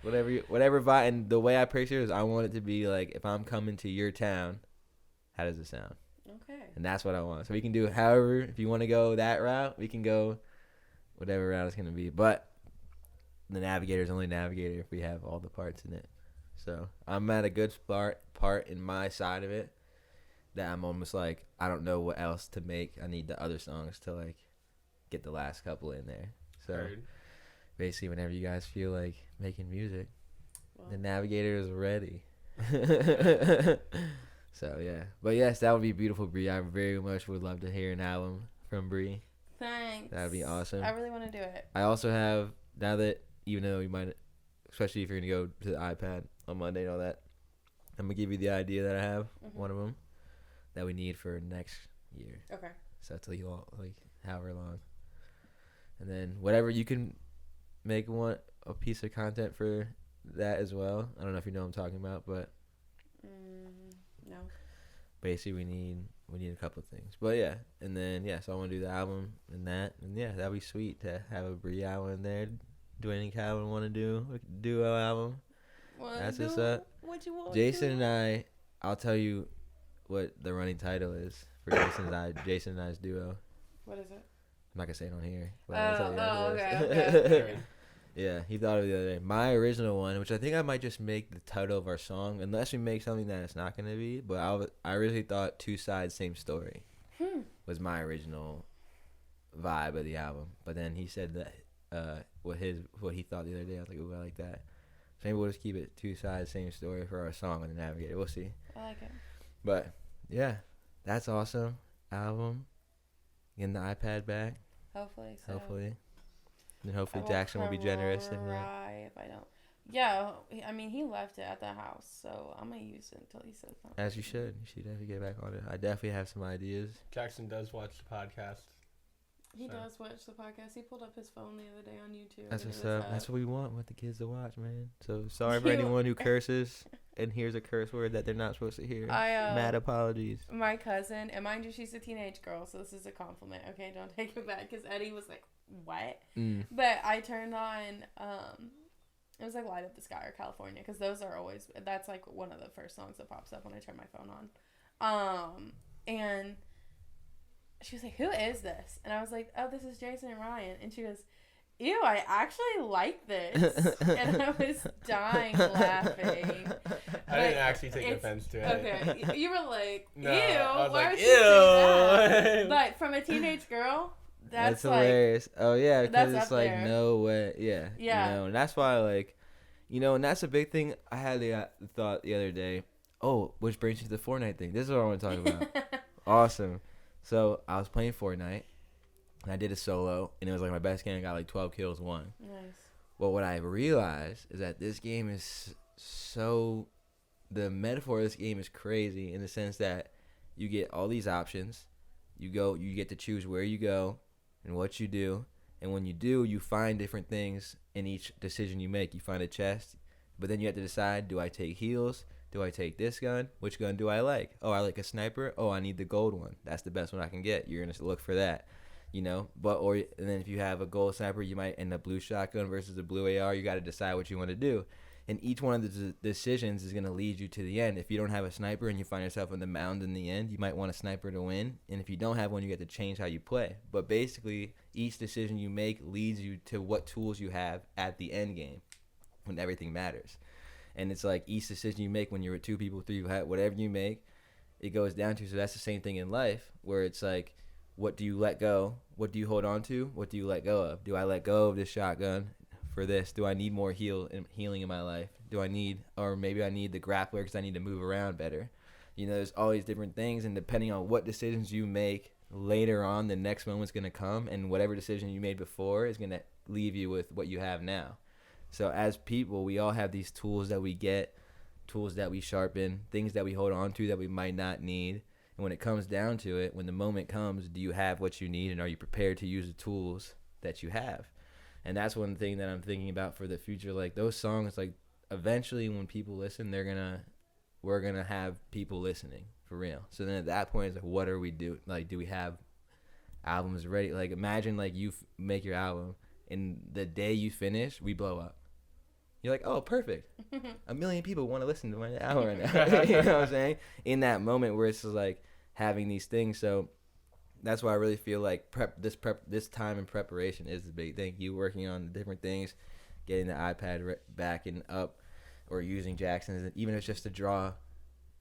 Speaker 5: whatever vibe. And the way I picture it is, I want it to be like, if I'm coming to your town, how does it sound?
Speaker 1: Okay.
Speaker 5: And that's what I want. So we can do it however. If you want to go that route, we can go whatever route it's gonna be. But the Navigator is only Navigator if we have all the parts in it. So I'm at a good part in my side of it that I'm almost like, I don't know what else to make. I need the other songs to like get the last couple in there. So basically, whenever you guys feel like making music, the Navigator is ready. So yeah, but yes, that would be beautiful, Bree. I very much would love to hear an album from Bree.
Speaker 1: Thanks.
Speaker 5: That'd be awesome.
Speaker 1: I really want to do it.
Speaker 5: I also have, now that, even though you might, especially if you're gonna go to the iPad on Monday and all that, I'm gonna give you the idea that I have, one of them, that we need for next year.
Speaker 1: Okay.
Speaker 5: So till you all, like, however long. And then whatever you can make a piece of content for that as well. I don't know if you know what I'm talking about, but
Speaker 1: no.
Speaker 5: Basically we need a couple of things. But yeah, and then so I want to do the album and that, and that'd be sweet to have a Bree album in there. Do any Calvin want to do a duo album? That's what's up.
Speaker 1: What you want?
Speaker 5: Jason and I'll tell you what the running title is for Jason and I's duo.
Speaker 1: What is it?
Speaker 5: I'm not gonna say it on here. But I'll tell you what it is.
Speaker 1: Okay.
Speaker 5: Yeah, he thought of it the other day. My original one, which I think I might just make the title of our song, unless we make something that it's not gonna be. But I originally thought Two Sides, Same Story was my original vibe of the album. But then he said that what he thought the other day. I was like, ooh, I like that. So maybe we'll just keep it Two Sides, Same Story for our song on the Navigator. We'll see.
Speaker 1: I like it.
Speaker 5: But yeah, that's awesome. Album, getting the iPad back.
Speaker 1: Hopefully. So.
Speaker 5: Hopefully. And hopefully Jackson will be generous and
Speaker 1: if I don't. Yeah, I mean, he left it at the house, so I'm gonna use it until he says something.
Speaker 5: As you should. You should definitely get back on it. I definitely have some ideas.
Speaker 2: Jackson does watch the podcast.
Speaker 1: He
Speaker 2: So.
Speaker 1: does watch the podcast. He pulled up his phone the other day on YouTube.
Speaker 5: That's
Speaker 1: and
Speaker 5: what's
Speaker 1: it was
Speaker 5: up. That's what we want the kids to watch, man. So sorry for
Speaker 1: You-
Speaker 5: anyone who curses and hears a curse word that they're not supposed to hear. Mad apologies.
Speaker 1: My cousin, and mind you, she's a teenage girl, so this is a compliment. Okay, don't take it back, because Eddie was like, "What?" But I turned on, it was like "Light Up the Sky" or "California," because those are always, that's like one of the first songs that pops up when I turn my phone on. And she was like, "Who is this?" And I was like, "Oh, this is Jason and Ryan." And she goes, "Ew, I actually like this." And I was dying laughing.
Speaker 2: I didn't actually take offense to it.
Speaker 1: Okay, you were like, "Ew,
Speaker 2: No, I was
Speaker 1: why
Speaker 2: like,
Speaker 1: would you say
Speaker 2: ew.
Speaker 1: that?" But from a teenage girl, that's like,
Speaker 5: hilarious. Oh yeah, because
Speaker 1: that's
Speaker 5: it's
Speaker 1: up
Speaker 5: like
Speaker 1: there.
Speaker 5: no way. Yeah.
Speaker 1: Yeah.
Speaker 5: You know, and that's why like, you know, and that's a big thing. I had the thought the other day. Oh, which brings you to the Fortnite thing. This is what I want to talk about. Awesome. So I was playing Fortnite, and I did a solo, and it was like my best game. I got like 12 kills, won.
Speaker 1: Nice.
Speaker 5: Well, what I realized is that this game is so. The metaphor of this game is crazy in the sense that you get all these options. You get to choose where you go and what you do. And when you do, you find different things in each decision you make. You find a chest, but then you have to decide, do I take heals? Do I take this gun? Which gun do I like? Oh, I like a sniper. Oh, I need the gold one. That's the best one I can get. You're going to look for that, you know? And then if you have a gold sniper, you might end up blue shotgun versus a blue AR. You got to decide what you want to do. And each one of the decisions is going to lead you to the end. If you don't have a sniper and you find yourself in the mound in the end, you might want a sniper to win. And if you don't have one, you get to change how you play. But basically, each decision you make leads you to what tools you have at the end game when everything matters. And it's like each decision you make when you're with two people, three, whatever you make, it goes down to. So that's the same thing in life where it's like, what do you let go? What do you hold on to? What do you let go of? Do I let go of this shotgun for this? Do I need more healing in my life? Or maybe I need the grappler because I need to move around better. You know, there's all these different things, and depending on what decisions you make later on, the next moment's going to come, and whatever decision you made before is going to leave you with what you have now. So as people, we all have these tools that we get, tools that we sharpen, things that we hold on to that we might not need. And when it comes down to it, when the moment comes, do you have what you need, and are you prepared to use the tools that you have? And that's one thing that I'm thinking about for the future. Like those songs, like eventually when people listen, we're gonna have people listening for real. So then at that point, it's like, what are we doing? Like, do we have albums ready? Like imagine like you make your album, and the day you finish, we blow up. You're like, oh, perfect. 1 million people want to listen to my album right now. You know what I'm saying? In that moment where it's just like having these things. So that's why I really feel like this time in preparation is the big thing. You working on different things, getting the iPad back and up, or using Jackson's, even if it's just to draw,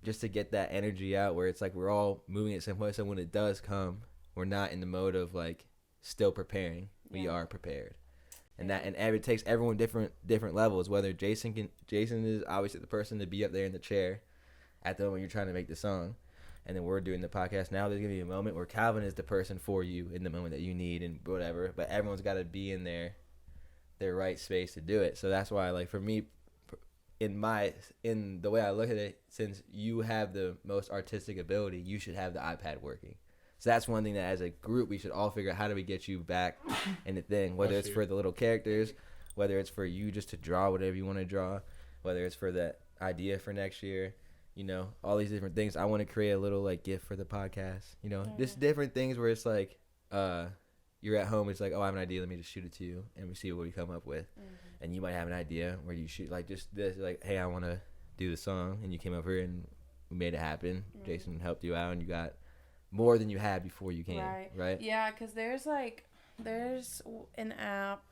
Speaker 5: just to get that energy out where it's like we're all moving at the same place. So when it does come, we're not in the mode of like still preparing. We are prepared. And it takes everyone different levels. Whether Jason is obviously the person to be up there in the chair at the moment you're trying to make the song, and then we're doing the podcast. Now there's gonna be a moment where Calvin is the person for you in the moment that you need and whatever. But everyone's got to be in their right space to do it. So that's why, like for me, in the way I look at it, since you have the most artistic ability, you should have the iPad working. So that's one thing that as a group we should all figure out, how do we get you back in the thing, whether it's for the little characters, whether it's for you just to draw whatever you want to draw, whether it's for that idea for next year, you know, all these different things. I want to create a little like gift for the podcast, you know, just different things where it's like you're at home, it's like, oh, I have an idea, let me just shoot it to you and we see what we come up with. And you might have an idea where you shoot like just this, like, hey, I want to do the song, and you came over here and we made it happen. Jason helped you out and you got more than you had before you came, right?
Speaker 1: Yeah, because there's an app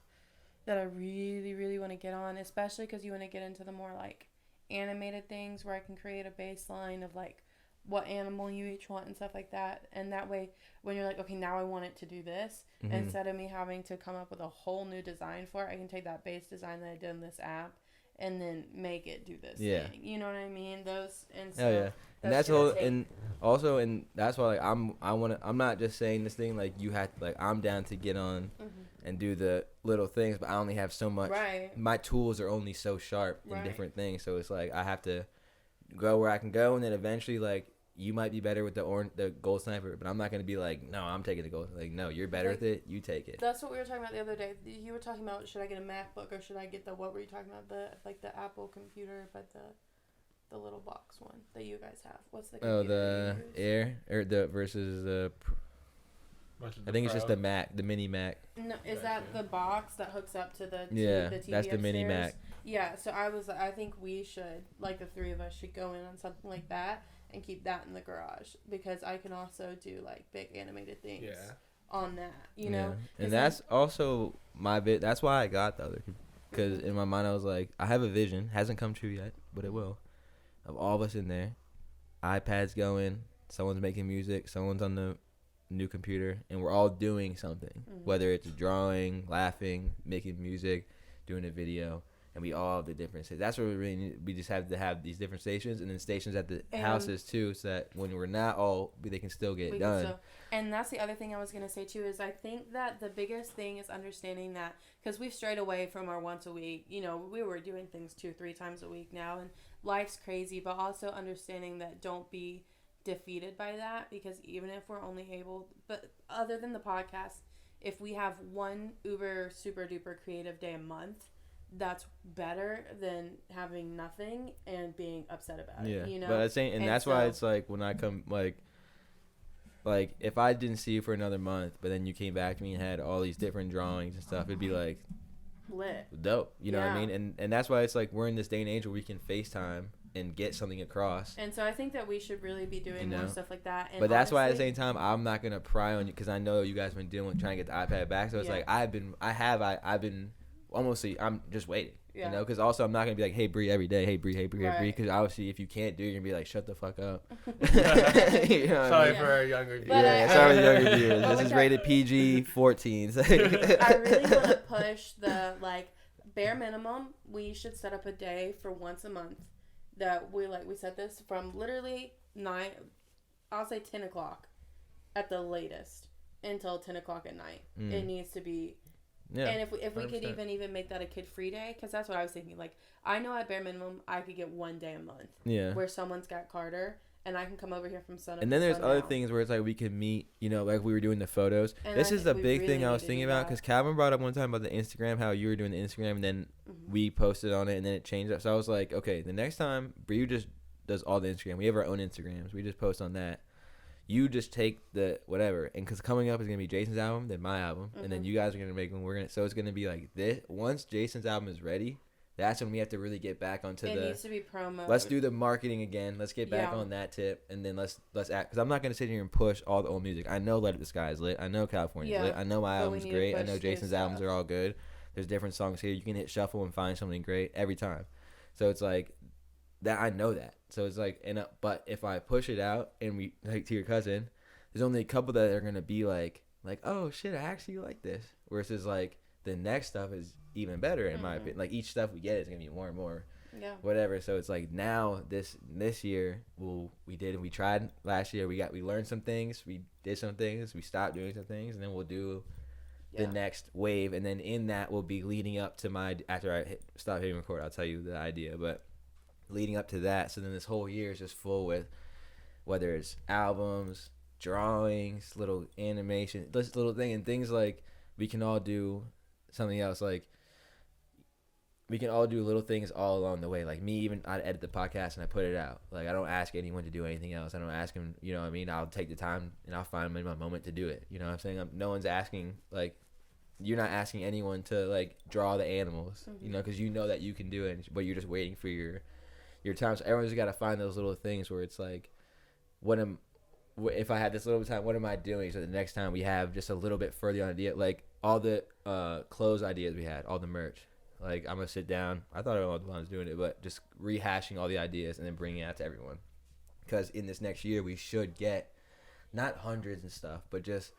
Speaker 1: that I really, really want to get on, especially because you want to get into the more, like, animated things where I can create a baseline of, like, what animal you each want and stuff like that. And that way, when you're like, okay, now I want it to do this, instead of me having to come up with a whole new design for it, I can take that base design that I did in this app and then make it do this thing. You know what I mean? And that's whole,
Speaker 5: and also, and that's why, like, I'm not just saying this thing like you had, like, I'm down to get on and do the little things, but I only have so much. My tools are only so sharp in different things, so it's like I have to go where I can go, and then eventually, like, you might be better with the gold sniper, but I'm not gonna be like, no, I'm taking the gold. Like, no, you're better with it. You take it.
Speaker 1: That's what we were talking about the other day. You were talking about, should I get a MacBook or should I get what were you talking about? The Apple computer, but the little box one that you guys have. What's the computer
Speaker 5: the
Speaker 1: you use?
Speaker 5: Air or the versus the. I think it's just the Mac, the mini Mac.
Speaker 1: No, is that the box that hooks up to the
Speaker 5: Yeah,
Speaker 1: the TV
Speaker 5: that's the mini
Speaker 1: upstairs?
Speaker 5: Mac.
Speaker 1: Yeah, so I think we should, like the three of us should go in on something like that and keep that in the garage because I can also do like big animated things on that, you know.
Speaker 5: And that's also my bit. That's why I got the other, because in my mind I was like, I have a vision, hasn't come true yet, but it will, of all of us in there, iPads going, someone's making music, someone's on the new computer, and we're all doing something, whether it's drawing, laughing, making music, doing a video, and we all have the differences. That's what we really need. We just have to have these different stations, and then stations at the houses too, so that when we're not all, they can still get done.
Speaker 1: And that's the other thing I was going to say too, is I think that the biggest thing is understanding that, because we've strayed away from our once a week, you know, we were doing things 2-3 times a week now, and life's crazy, but also understanding that don't be defeated by that, because even if we're only able, but other than the podcast, if we have one uber super duper creative day a month, that's better than having nothing and being upset about it, you know. But
Speaker 5: I'm saying, and that's why it's like when I come, like if I didn't see you for another month, but then you came back to me and had all these different drawings and stuff, it'd be like
Speaker 1: lit,
Speaker 5: dope, you know what I mean? And that's why it's like we're in this day and age where we can FaceTime and get something across.
Speaker 1: And so I think that we should really be doing more stuff like that. And
Speaker 5: but that's why at the same time, I'm not gonna pry on you, because I know you guys have been dealing with trying to get the iPad back. So it's like I've been almost, I'm just waiting. You know, because also I'm not gonna be like, hey Bree every day, hey Bree, because obviously if you can't do it, you're gonna be like, shut the fuck up. You know
Speaker 2: sorry for our younger viewers.
Speaker 5: Sorry for younger viewers. This is rated PG-14.
Speaker 1: I really want to push the bare minimum. We should set up a day for once a month that we set this from literally 9, I'll say 10 o'clock at the latest until 10 o'clock at night. It needs to be. Yeah, and if we could even make that a kid-free day, because that's what I was thinking. Like, I know at bare minimum I could get one day a month. Yeah. Where someone's got Carter, and I can come over here from sun up.
Speaker 5: And then there's other things where it's like we can meet, you know, like we were doing the photos. And this is the big thing I was thinking about, because Calvin brought up one time about the Instagram, how you were doing the Instagram, and then we posted on it, and then it changed up. So I was like, okay, the next time, Bree just does all the Instagram. We have our own Instagrams. We just post on that. You just take the whatever, and because coming up is gonna be Jason's album, then my album, and then you guys are gonna make one. So it's gonna be like this. Once Jason's album is ready, that's when we have to really get back onto
Speaker 1: it needs to be promo.
Speaker 5: Let's do the marketing again. Let's get back on that tip, and then let's act. Because I'm not gonna sit here and push all the old music. I know Let It The Sky is lit. I know California's lit. I know my album's great. I know Jason's albums are all good. There's different songs here. You can hit shuffle and find something great every time. So it's like that. I know that. So it's like, but if I push it out and we like to your cousin, there's only a couple that are gonna be like, oh shit, I actually like this. Versus like the next stuff is even better in my opinion. Like each stuff we get is gonna be more and more, whatever. So it's like now this year, we tried last year. We learned some things. We did some things. We stopped doing some things, and then we'll do the next wave. And then in that will be leading up to after I stop hitting record. I'll tell you the idea, but leading up to that. So then this whole year is just full with whether it's albums, drawings, little animation, this little thing, and things like we can all do something else. Like we can all do little things all along the way. Like me, even I edit the podcast and I put it out. Like I don't ask anyone to do anything else. I don't ask them, you know what I mean? I'll take the time and I'll find my moment to do it. You know what I'm saying? No one's asking, like, you're not asking anyone to like draw the animals, you know, because you know that you can do it, but you're just waiting for your time. So everyone's got to find those little things where it's like, if I had this little time, what am I doing? So the next time we have just a little bit further on idea, like all the clothes ideas we had, all the merch. Like I'm gonna sit down. I thought I was doing it, but just rehashing all the ideas and then bringing it out to everyone. Because in this next year, we should get not hundreds and stuff, but just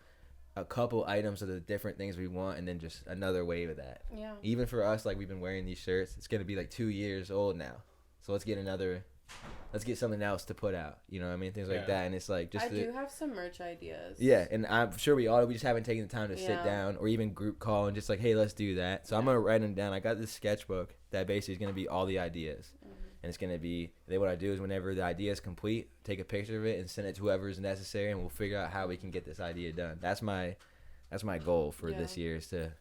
Speaker 5: a couple items of the different things we want, and then just another wave of that. Yeah. Even for us, like we've been wearing these shirts. It's gonna be like 2 years old now. So let's get something else to put out, you know what I mean? Things like that. And it's like just
Speaker 1: I do have some merch ideas.
Speaker 5: Yeah, and I'm sure we just haven't taken the time to sit down or even group call and just like, hey, let's do that. So I'm gonna write them down. I got this sketchbook that basically is gonna be all the ideas. And it's going to be, what I do is whenever the idea is complete, take a picture of it and send it to whoever is necessary, and we'll figure out how we can get this idea done. That's my goal for this year, is to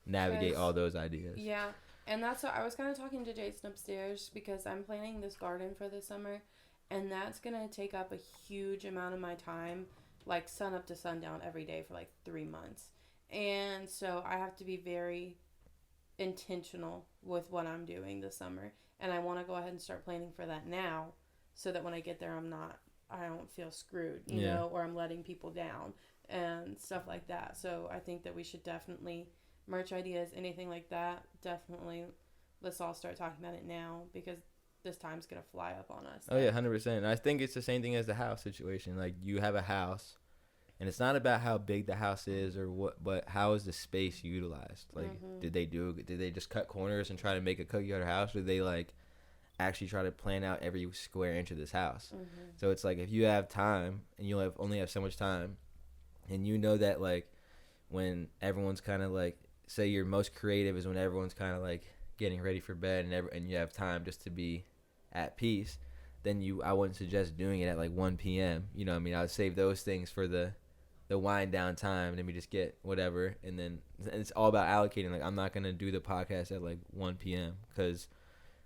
Speaker 5: navigate all those ideas.
Speaker 1: Yeah, and that's what I was kind of talking to Jason upstairs, because I'm planning this garden for this summer, and that's going to take up a huge amount of my time, like sun up to sundown every day for like 3 months. And so I have to be very intentional with what I'm doing this summer. And I want to go ahead and start planning for that now, so that when I get there, I don't feel screwed, you know, or I'm letting people down and stuff like that. So I think that we should definitely, merch ideas, anything like that, definitely let's all start talking about it now, because this time's going to fly up on us.
Speaker 5: Oh, yeah, 100%. And I think it's the same thing as the house situation. Like, you have a house, and it's not about how big the house is or what, but how is the space utilized? Like, did they just cut corners and try to make a cookie cutter house, or did they like actually try to plan out every square inch of this house? So it's like, if you have time and you only have so much time, and you know that like when everyone's kind of like, say your most creative is when everyone's kind of like getting ready for bed, and you have time just to be at peace, then I wouldn't suggest doing it at like 1 p.m. You know what I mean? I would save those things for the wind down time, and then we just get whatever, and it's all about allocating. Like, I'm not gonna do the podcast at like 1 p.m. because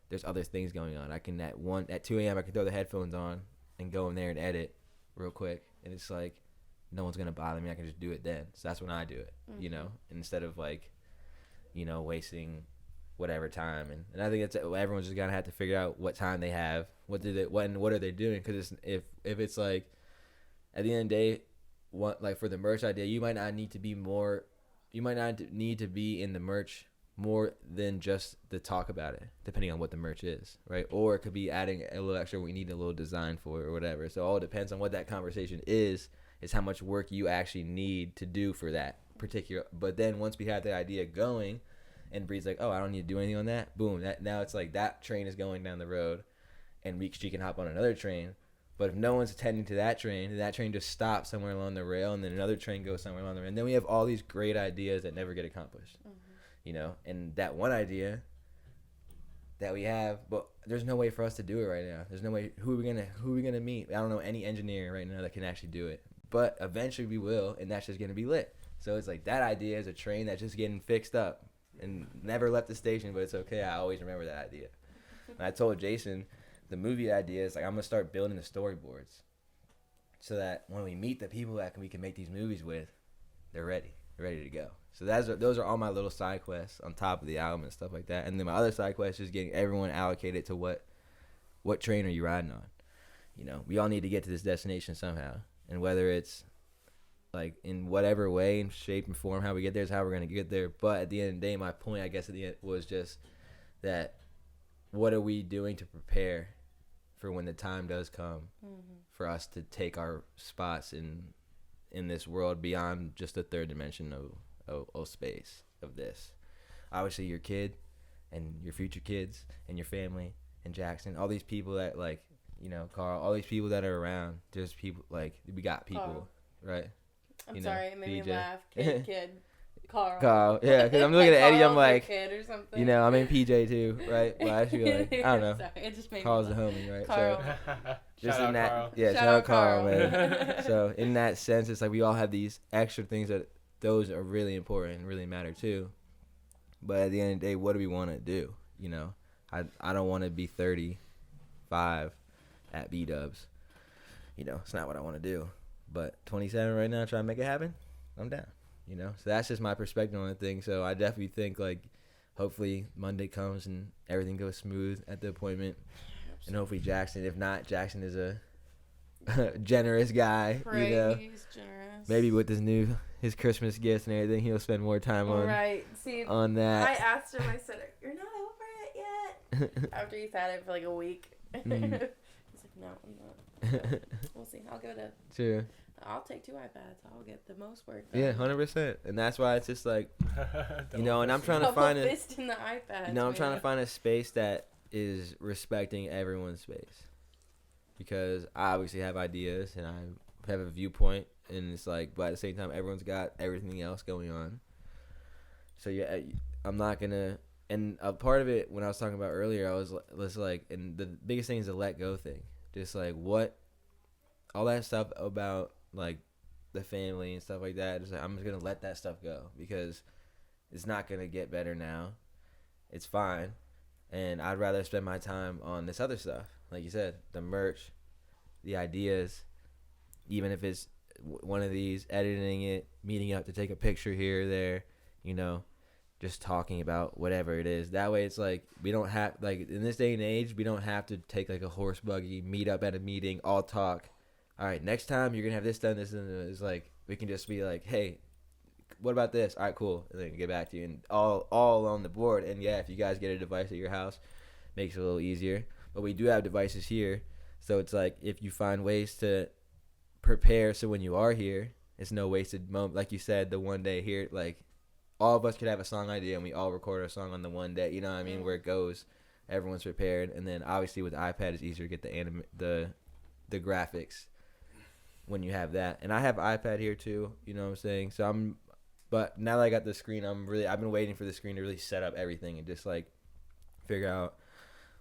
Speaker 5: there's other things going on. I can at 2 a.m. I can throw the headphones on and go in there and edit real quick, and it's like no one's gonna bother me. I can just do it then. So that's when I do it, you know, instead of like, you know, wasting whatever time. And I think it's everyone's just gonna have to figure out what time they have, what are they doing, because if it's like at the end of the day, like for the merch idea, you might not need to be in the merch more than just the talk about it, depending on what the merch is, right? Or it could be adding a little extra, we need a little design for it or whatever. So all depends on what that conversation is how much work you actually need to do for that particular. But then once we have the idea going, and Bree's like, oh, I don't need to do anything on that, boom, now it's like that train is going down the road, and she can hop on another train. But if no one's attending to that train just stops somewhere along the rail, and then another train goes somewhere along the rail, and then we have all these great ideas that never get accomplished. You know, and that one idea that we have, but there's no way for us to do it right now. There's no way. Who are we gonna meet? I don't know any engineer right now that can actually do it, but eventually we will, and that's just gonna be lit. So it's like that idea is a train that's just getting fixed up and never left the station, but it's okay. I always remember that idea. And I told Jason, the movie idea is like, I'm gonna start building the storyboards so that when we meet the people that we can make these movies with, they're ready to go. So those are all my little side quests on top of the album and stuff like that. And then my other side quest is getting everyone allocated to what train are you riding on. You know, we all need to get to this destination somehow, and whether it's like in whatever way and shape and form how we get there is how we're gonna get there. But at the end of the day, my point, I guess, at the end was just that what are we doing to prepare for when the time does come for us to take our spots in this world beyond just the third dimension of space of this. Obviously your kid and your future kids and your family and Jackson, all these people that, like, you know, Carl, all these people that are around, there's people, like, we got people,
Speaker 1: Carl.
Speaker 5: Right?
Speaker 1: I'm sorry, it made me laugh. Kid.
Speaker 5: Carl, yeah, because I'm looking at Eddie, I'm like,
Speaker 1: kid or something.
Speaker 5: you know, I'm in PJ too, right? But I feel like, I don't know.
Speaker 1: Sorry, it just made
Speaker 5: Carl's
Speaker 1: me
Speaker 5: the
Speaker 1: laugh.
Speaker 5: homie, right?
Speaker 1: Carl.
Speaker 5: So just
Speaker 2: Shout
Speaker 5: in
Speaker 2: out
Speaker 5: that,
Speaker 2: Carl.
Speaker 5: yeah,
Speaker 1: Shout
Speaker 5: shout out
Speaker 1: out
Speaker 5: Carl,
Speaker 1: Carl.
Speaker 5: man. So in that sense, it's like we all have these extra things that those are really important and really matter too. But at the end of the day, what do we want to do? You know, I don't want to be 35 at B-dubs. You know, it's not what I want to do. But 27 right now, trying to make it happen, I'm down. You know, so that's just my perspective on the thing. So I definitely think, like, hopefully Monday comes and everything goes smooth at the appointment. And hopefully Jackson, if not, Jackson is a generous guy.
Speaker 1: Pray
Speaker 5: you know,
Speaker 1: he's generous.
Speaker 5: maybe with his Christmas gifts and everything, he'll spend more time on
Speaker 1: See,
Speaker 5: on that.
Speaker 1: I asked him, I said, "You're not over it yet." After he's had it for like a week. He's like, "No, I'm not." So, we'll see. I'll give it
Speaker 5: True.
Speaker 1: I'll take 2 iPads. I'll get the most work done.
Speaker 5: Yeah, 100%. And that's why it's just like, you know, and I'm trying to
Speaker 1: Double
Speaker 5: find
Speaker 1: fist in the iPads.
Speaker 5: you know, I'm trying to
Speaker 1: man.
Speaker 5: find a space that is respecting everyone's space, because I obviously have ideas and I have a viewpoint, and it's like, but at the same time, everyone's got everything else going on. So yeah, I'm not gonna And a part of it, when I was talking about earlier, I was like, and the biggest thing is the let go thing. Just like all that stuff about like the family and stuff like that. Just like, I'm just gonna let that stuff go because it's not gonna get better now. It's fine, and I'd rather spend my time on this other stuff, like you said, the merch, the ideas, even if it's one of these, editing it, meeting up to take a picture here or there, just talking about whatever it is. That way it's like we don't have, like in this day and age, we don't have to take like a horse buggy, meet up at a meeting, all talk. All right, next time you're going to have this done, this, and it's like we can just be like, hey, what about this? All right, cool. And then get back to you and all on the board. And yeah, if you guys get a device at your house, makes it a little easier. But we do have devices here. So it's like if you find ways to prepare so when you are here, it's no wasted moment. Like you said, the one day here, like all of us could have a song idea and we all record our song on the one day, you know what I mean, where it goes, everyone's prepared. And then obviously with the iPad, it's easier to get the graphics when you have that. And I have iPad here too, you know what I'm saying? So but now that I got the screen, I've been waiting for the screen to really set up everything and just like figure out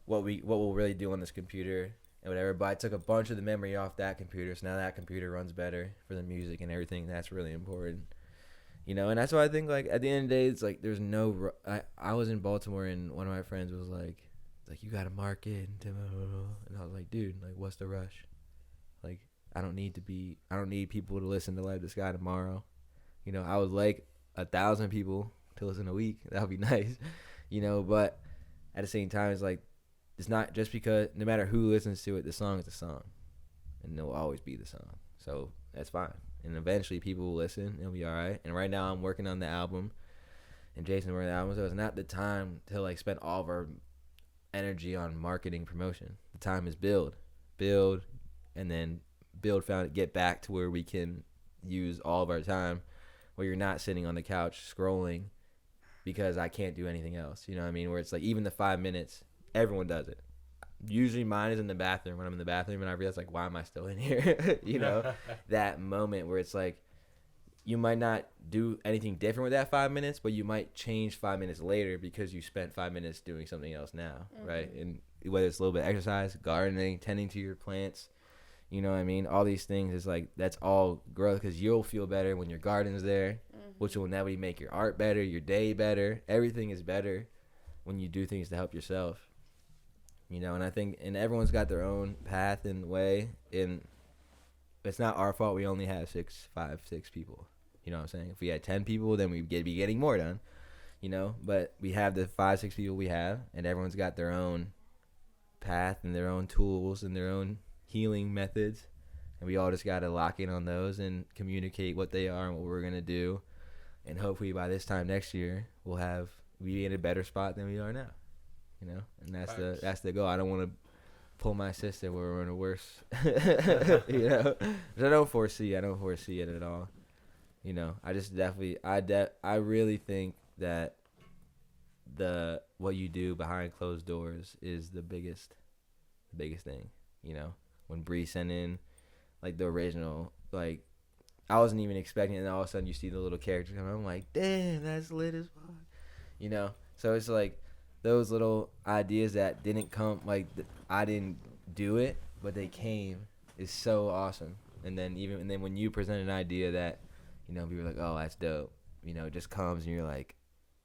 Speaker 5: what we'll really do on this computer and whatever. But I took a bunch of the memory off that computer, so now that computer runs better for the music and everything. That's really important, and that's why I think like at the end of the day, it's like there's no I was in Baltimore and one of my friends was like you gotta market and I was like, dude, like what's the rush? Like I don't need people to listen to Light the Sky tomorrow. I would like 1,000 people to listen a week. That would be nice, but at the same time, it's like, it's not just because no matter who listens to it, the song is the song, and it'll always be the song. So that's fine. And eventually people will listen. It'll be all right. And right now I'm working on the album, and Jason working on the album. So it's not the time to like spend all of our energy on marketing promotion. The time is build, and then get back to where we can use all of our time, where you're not sitting on the couch scrolling because I can't do anything else. You know what I mean? Where it's like even the 5 minutes, everyone does it. Usually mine is in the bathroom, when I'm in the bathroom and I realize like, why am I still in here? That moment where it's like, you might not do anything different with that 5 minutes, but you might change 5 minutes later because you spent 5 minutes doing something else now, right? And whether it's a little bit of exercise, gardening, tending to your plants, you know what I mean? All these things is like, that's all growth because you'll feel better when your garden's there, which will inevitably make your art better, your day better. Everything is better when you do things to help yourself, and I think, and everyone's got their own path and way, and it's not our fault we only have 6 people, you know what I'm saying? If we had 10 people, then we'd be getting more done, but we have the 5-6 people we have, and everyone's got their own path and their own tools and their own healing methods, and we all just got to lock in on those and communicate what they are and what we're going to do, and hopefully by this time next year we'll be in a better spot than we are now, and that's the goal. I don't want to pull my sister where we're in a worse I don't foresee it at all. I just definitely I really think that what you do behind closed doors is the biggest thing. When Bree sent in like the original, like I wasn't even expecting it, and all of a sudden you see the little character come. I'm like, damn, that's lit as fuck. So it's like those little ideas that didn't come, like I didn't do it, but they came, is so awesome. And then when you present an idea that, people are like, oh, that's dope, it just comes and you're like,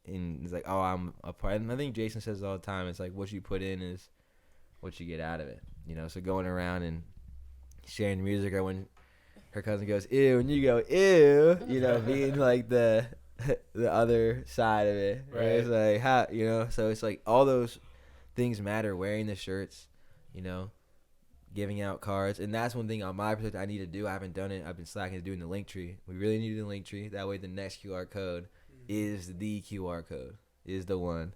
Speaker 5: and it's like, oh, I'm a part. And I think Jason says it all the time. It's like what you put in is what you get out of it. So going around and sharing the music, or when her cousin goes ew and you go ew, being like the other side of it, right? It's like how, so it's like all those things matter. Wearing the shirts, giving out cards, and that's one thing on my perspective I need to do. I haven't done it. I've been slacking to doing the link tree. We really need the link tree. That way the next QR code is the QR code, is the one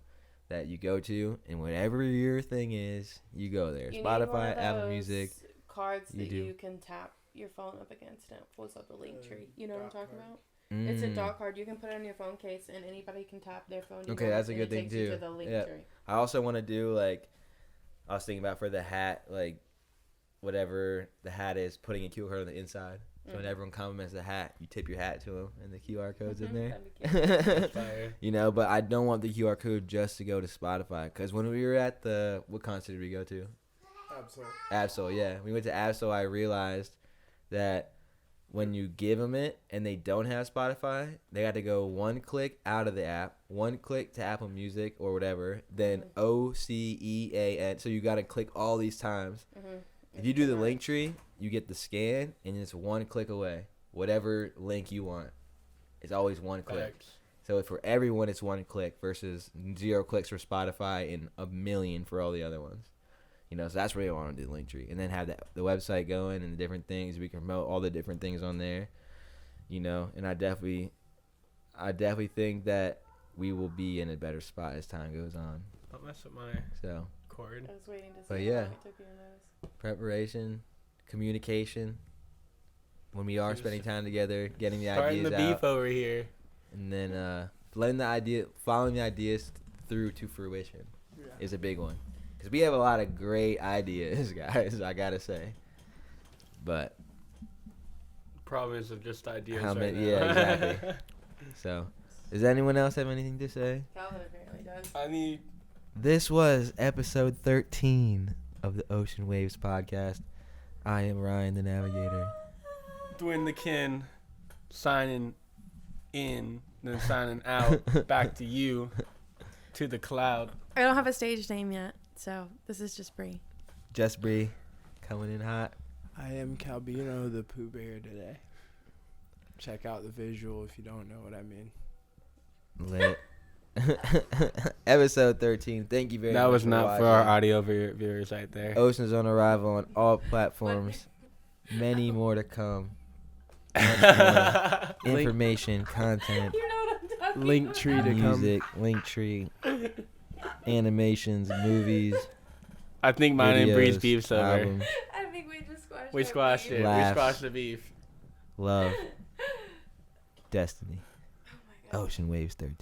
Speaker 5: that you go to, and whatever your thing is, you go there.
Speaker 1: You
Speaker 5: Spotify, Apple Music.
Speaker 1: Cards that you can tap your phone up against, and it pulls up the link tree. You know what I'm talking about? It's a dot card. You can put it on your phone case, and anybody can tap their phone.
Speaker 5: Okay, that's a good thing too.
Speaker 1: To the link tree.
Speaker 5: I also want to do, like, I was thinking about for the hat, like, whatever the hat is, putting a QR code on the inside. So when everyone compliments the hat, you tip your hat to them, and the QR code's in there.
Speaker 2: That's fire.
Speaker 5: You know, but I don't want the QR code just to go to Spotify. Because when we were at what concert did we go to? Absol, yeah. We went to Absol. I realized that when you give them it and they don't have Spotify, they got to go one click out of the app, one click to Apple Music or whatever, then OCEAN. So you got to click all these times. If you do the link tree, you get the scan, and it's one click away. Whatever link you want, it's always one click.
Speaker 2: Facts.
Speaker 5: So for everyone, it's one click versus 0 clicks for Spotify and 1 million for all the other ones. You know, so that's where you want to do the link tree, and then have the website going and the different things. We can promote all the different things on there. You know, and I definitely think that we will be in a better spot as time goes on.
Speaker 2: Don't mess with my
Speaker 5: So.
Speaker 2: cord.
Speaker 1: I was waiting to see
Speaker 5: But
Speaker 1: how
Speaker 5: yeah.
Speaker 1: long it took you to notice.
Speaker 5: Preparation, communication. When we are spending time together, getting the
Speaker 2: Starting
Speaker 5: ideas
Speaker 2: the
Speaker 5: out,
Speaker 2: beef over here.
Speaker 5: and then following the ideas through to fruition is a big one. Because we have a lot of great ideas, guys. I gotta say, but
Speaker 2: Province of just ideas.
Speaker 5: How
Speaker 2: right
Speaker 5: many-
Speaker 2: now.
Speaker 5: yeah, exactly. so. Does anyone else have anything to say?
Speaker 1: Calvin apparently does.
Speaker 2: I need.
Speaker 5: This was episode 13 of the Ocean Waves podcast. I am Ryan, the navigator.
Speaker 2: Dwin the kin, signing in, then signing out, back to you, to the cloud.
Speaker 1: I don't have a stage name yet, so this is just Bree.
Speaker 5: Just Bree, coming in hot.
Speaker 4: I am Calbino the Pooh Bear today. Check out the visual if you don't know what I mean.
Speaker 5: Lit. Episode 13. Thank you very much.
Speaker 2: That was
Speaker 5: for
Speaker 2: not
Speaker 5: watching.
Speaker 2: for our audio viewers right there.
Speaker 5: Ocean's on arrival on all platforms. Many more to come. Information, content,
Speaker 1: You know what I'm talking
Speaker 4: Link
Speaker 1: about.
Speaker 4: tree to come.
Speaker 5: music, link tree, animations, movies,
Speaker 2: I think mine and Bree's
Speaker 5: videos,
Speaker 2: beef's over.
Speaker 5: albums,
Speaker 1: I think we just squashed
Speaker 2: We squashed it.
Speaker 5: Laughs.
Speaker 2: We squashed the beef.
Speaker 5: love, destiny.
Speaker 1: Oh my God.
Speaker 5: Ocean Waves 13.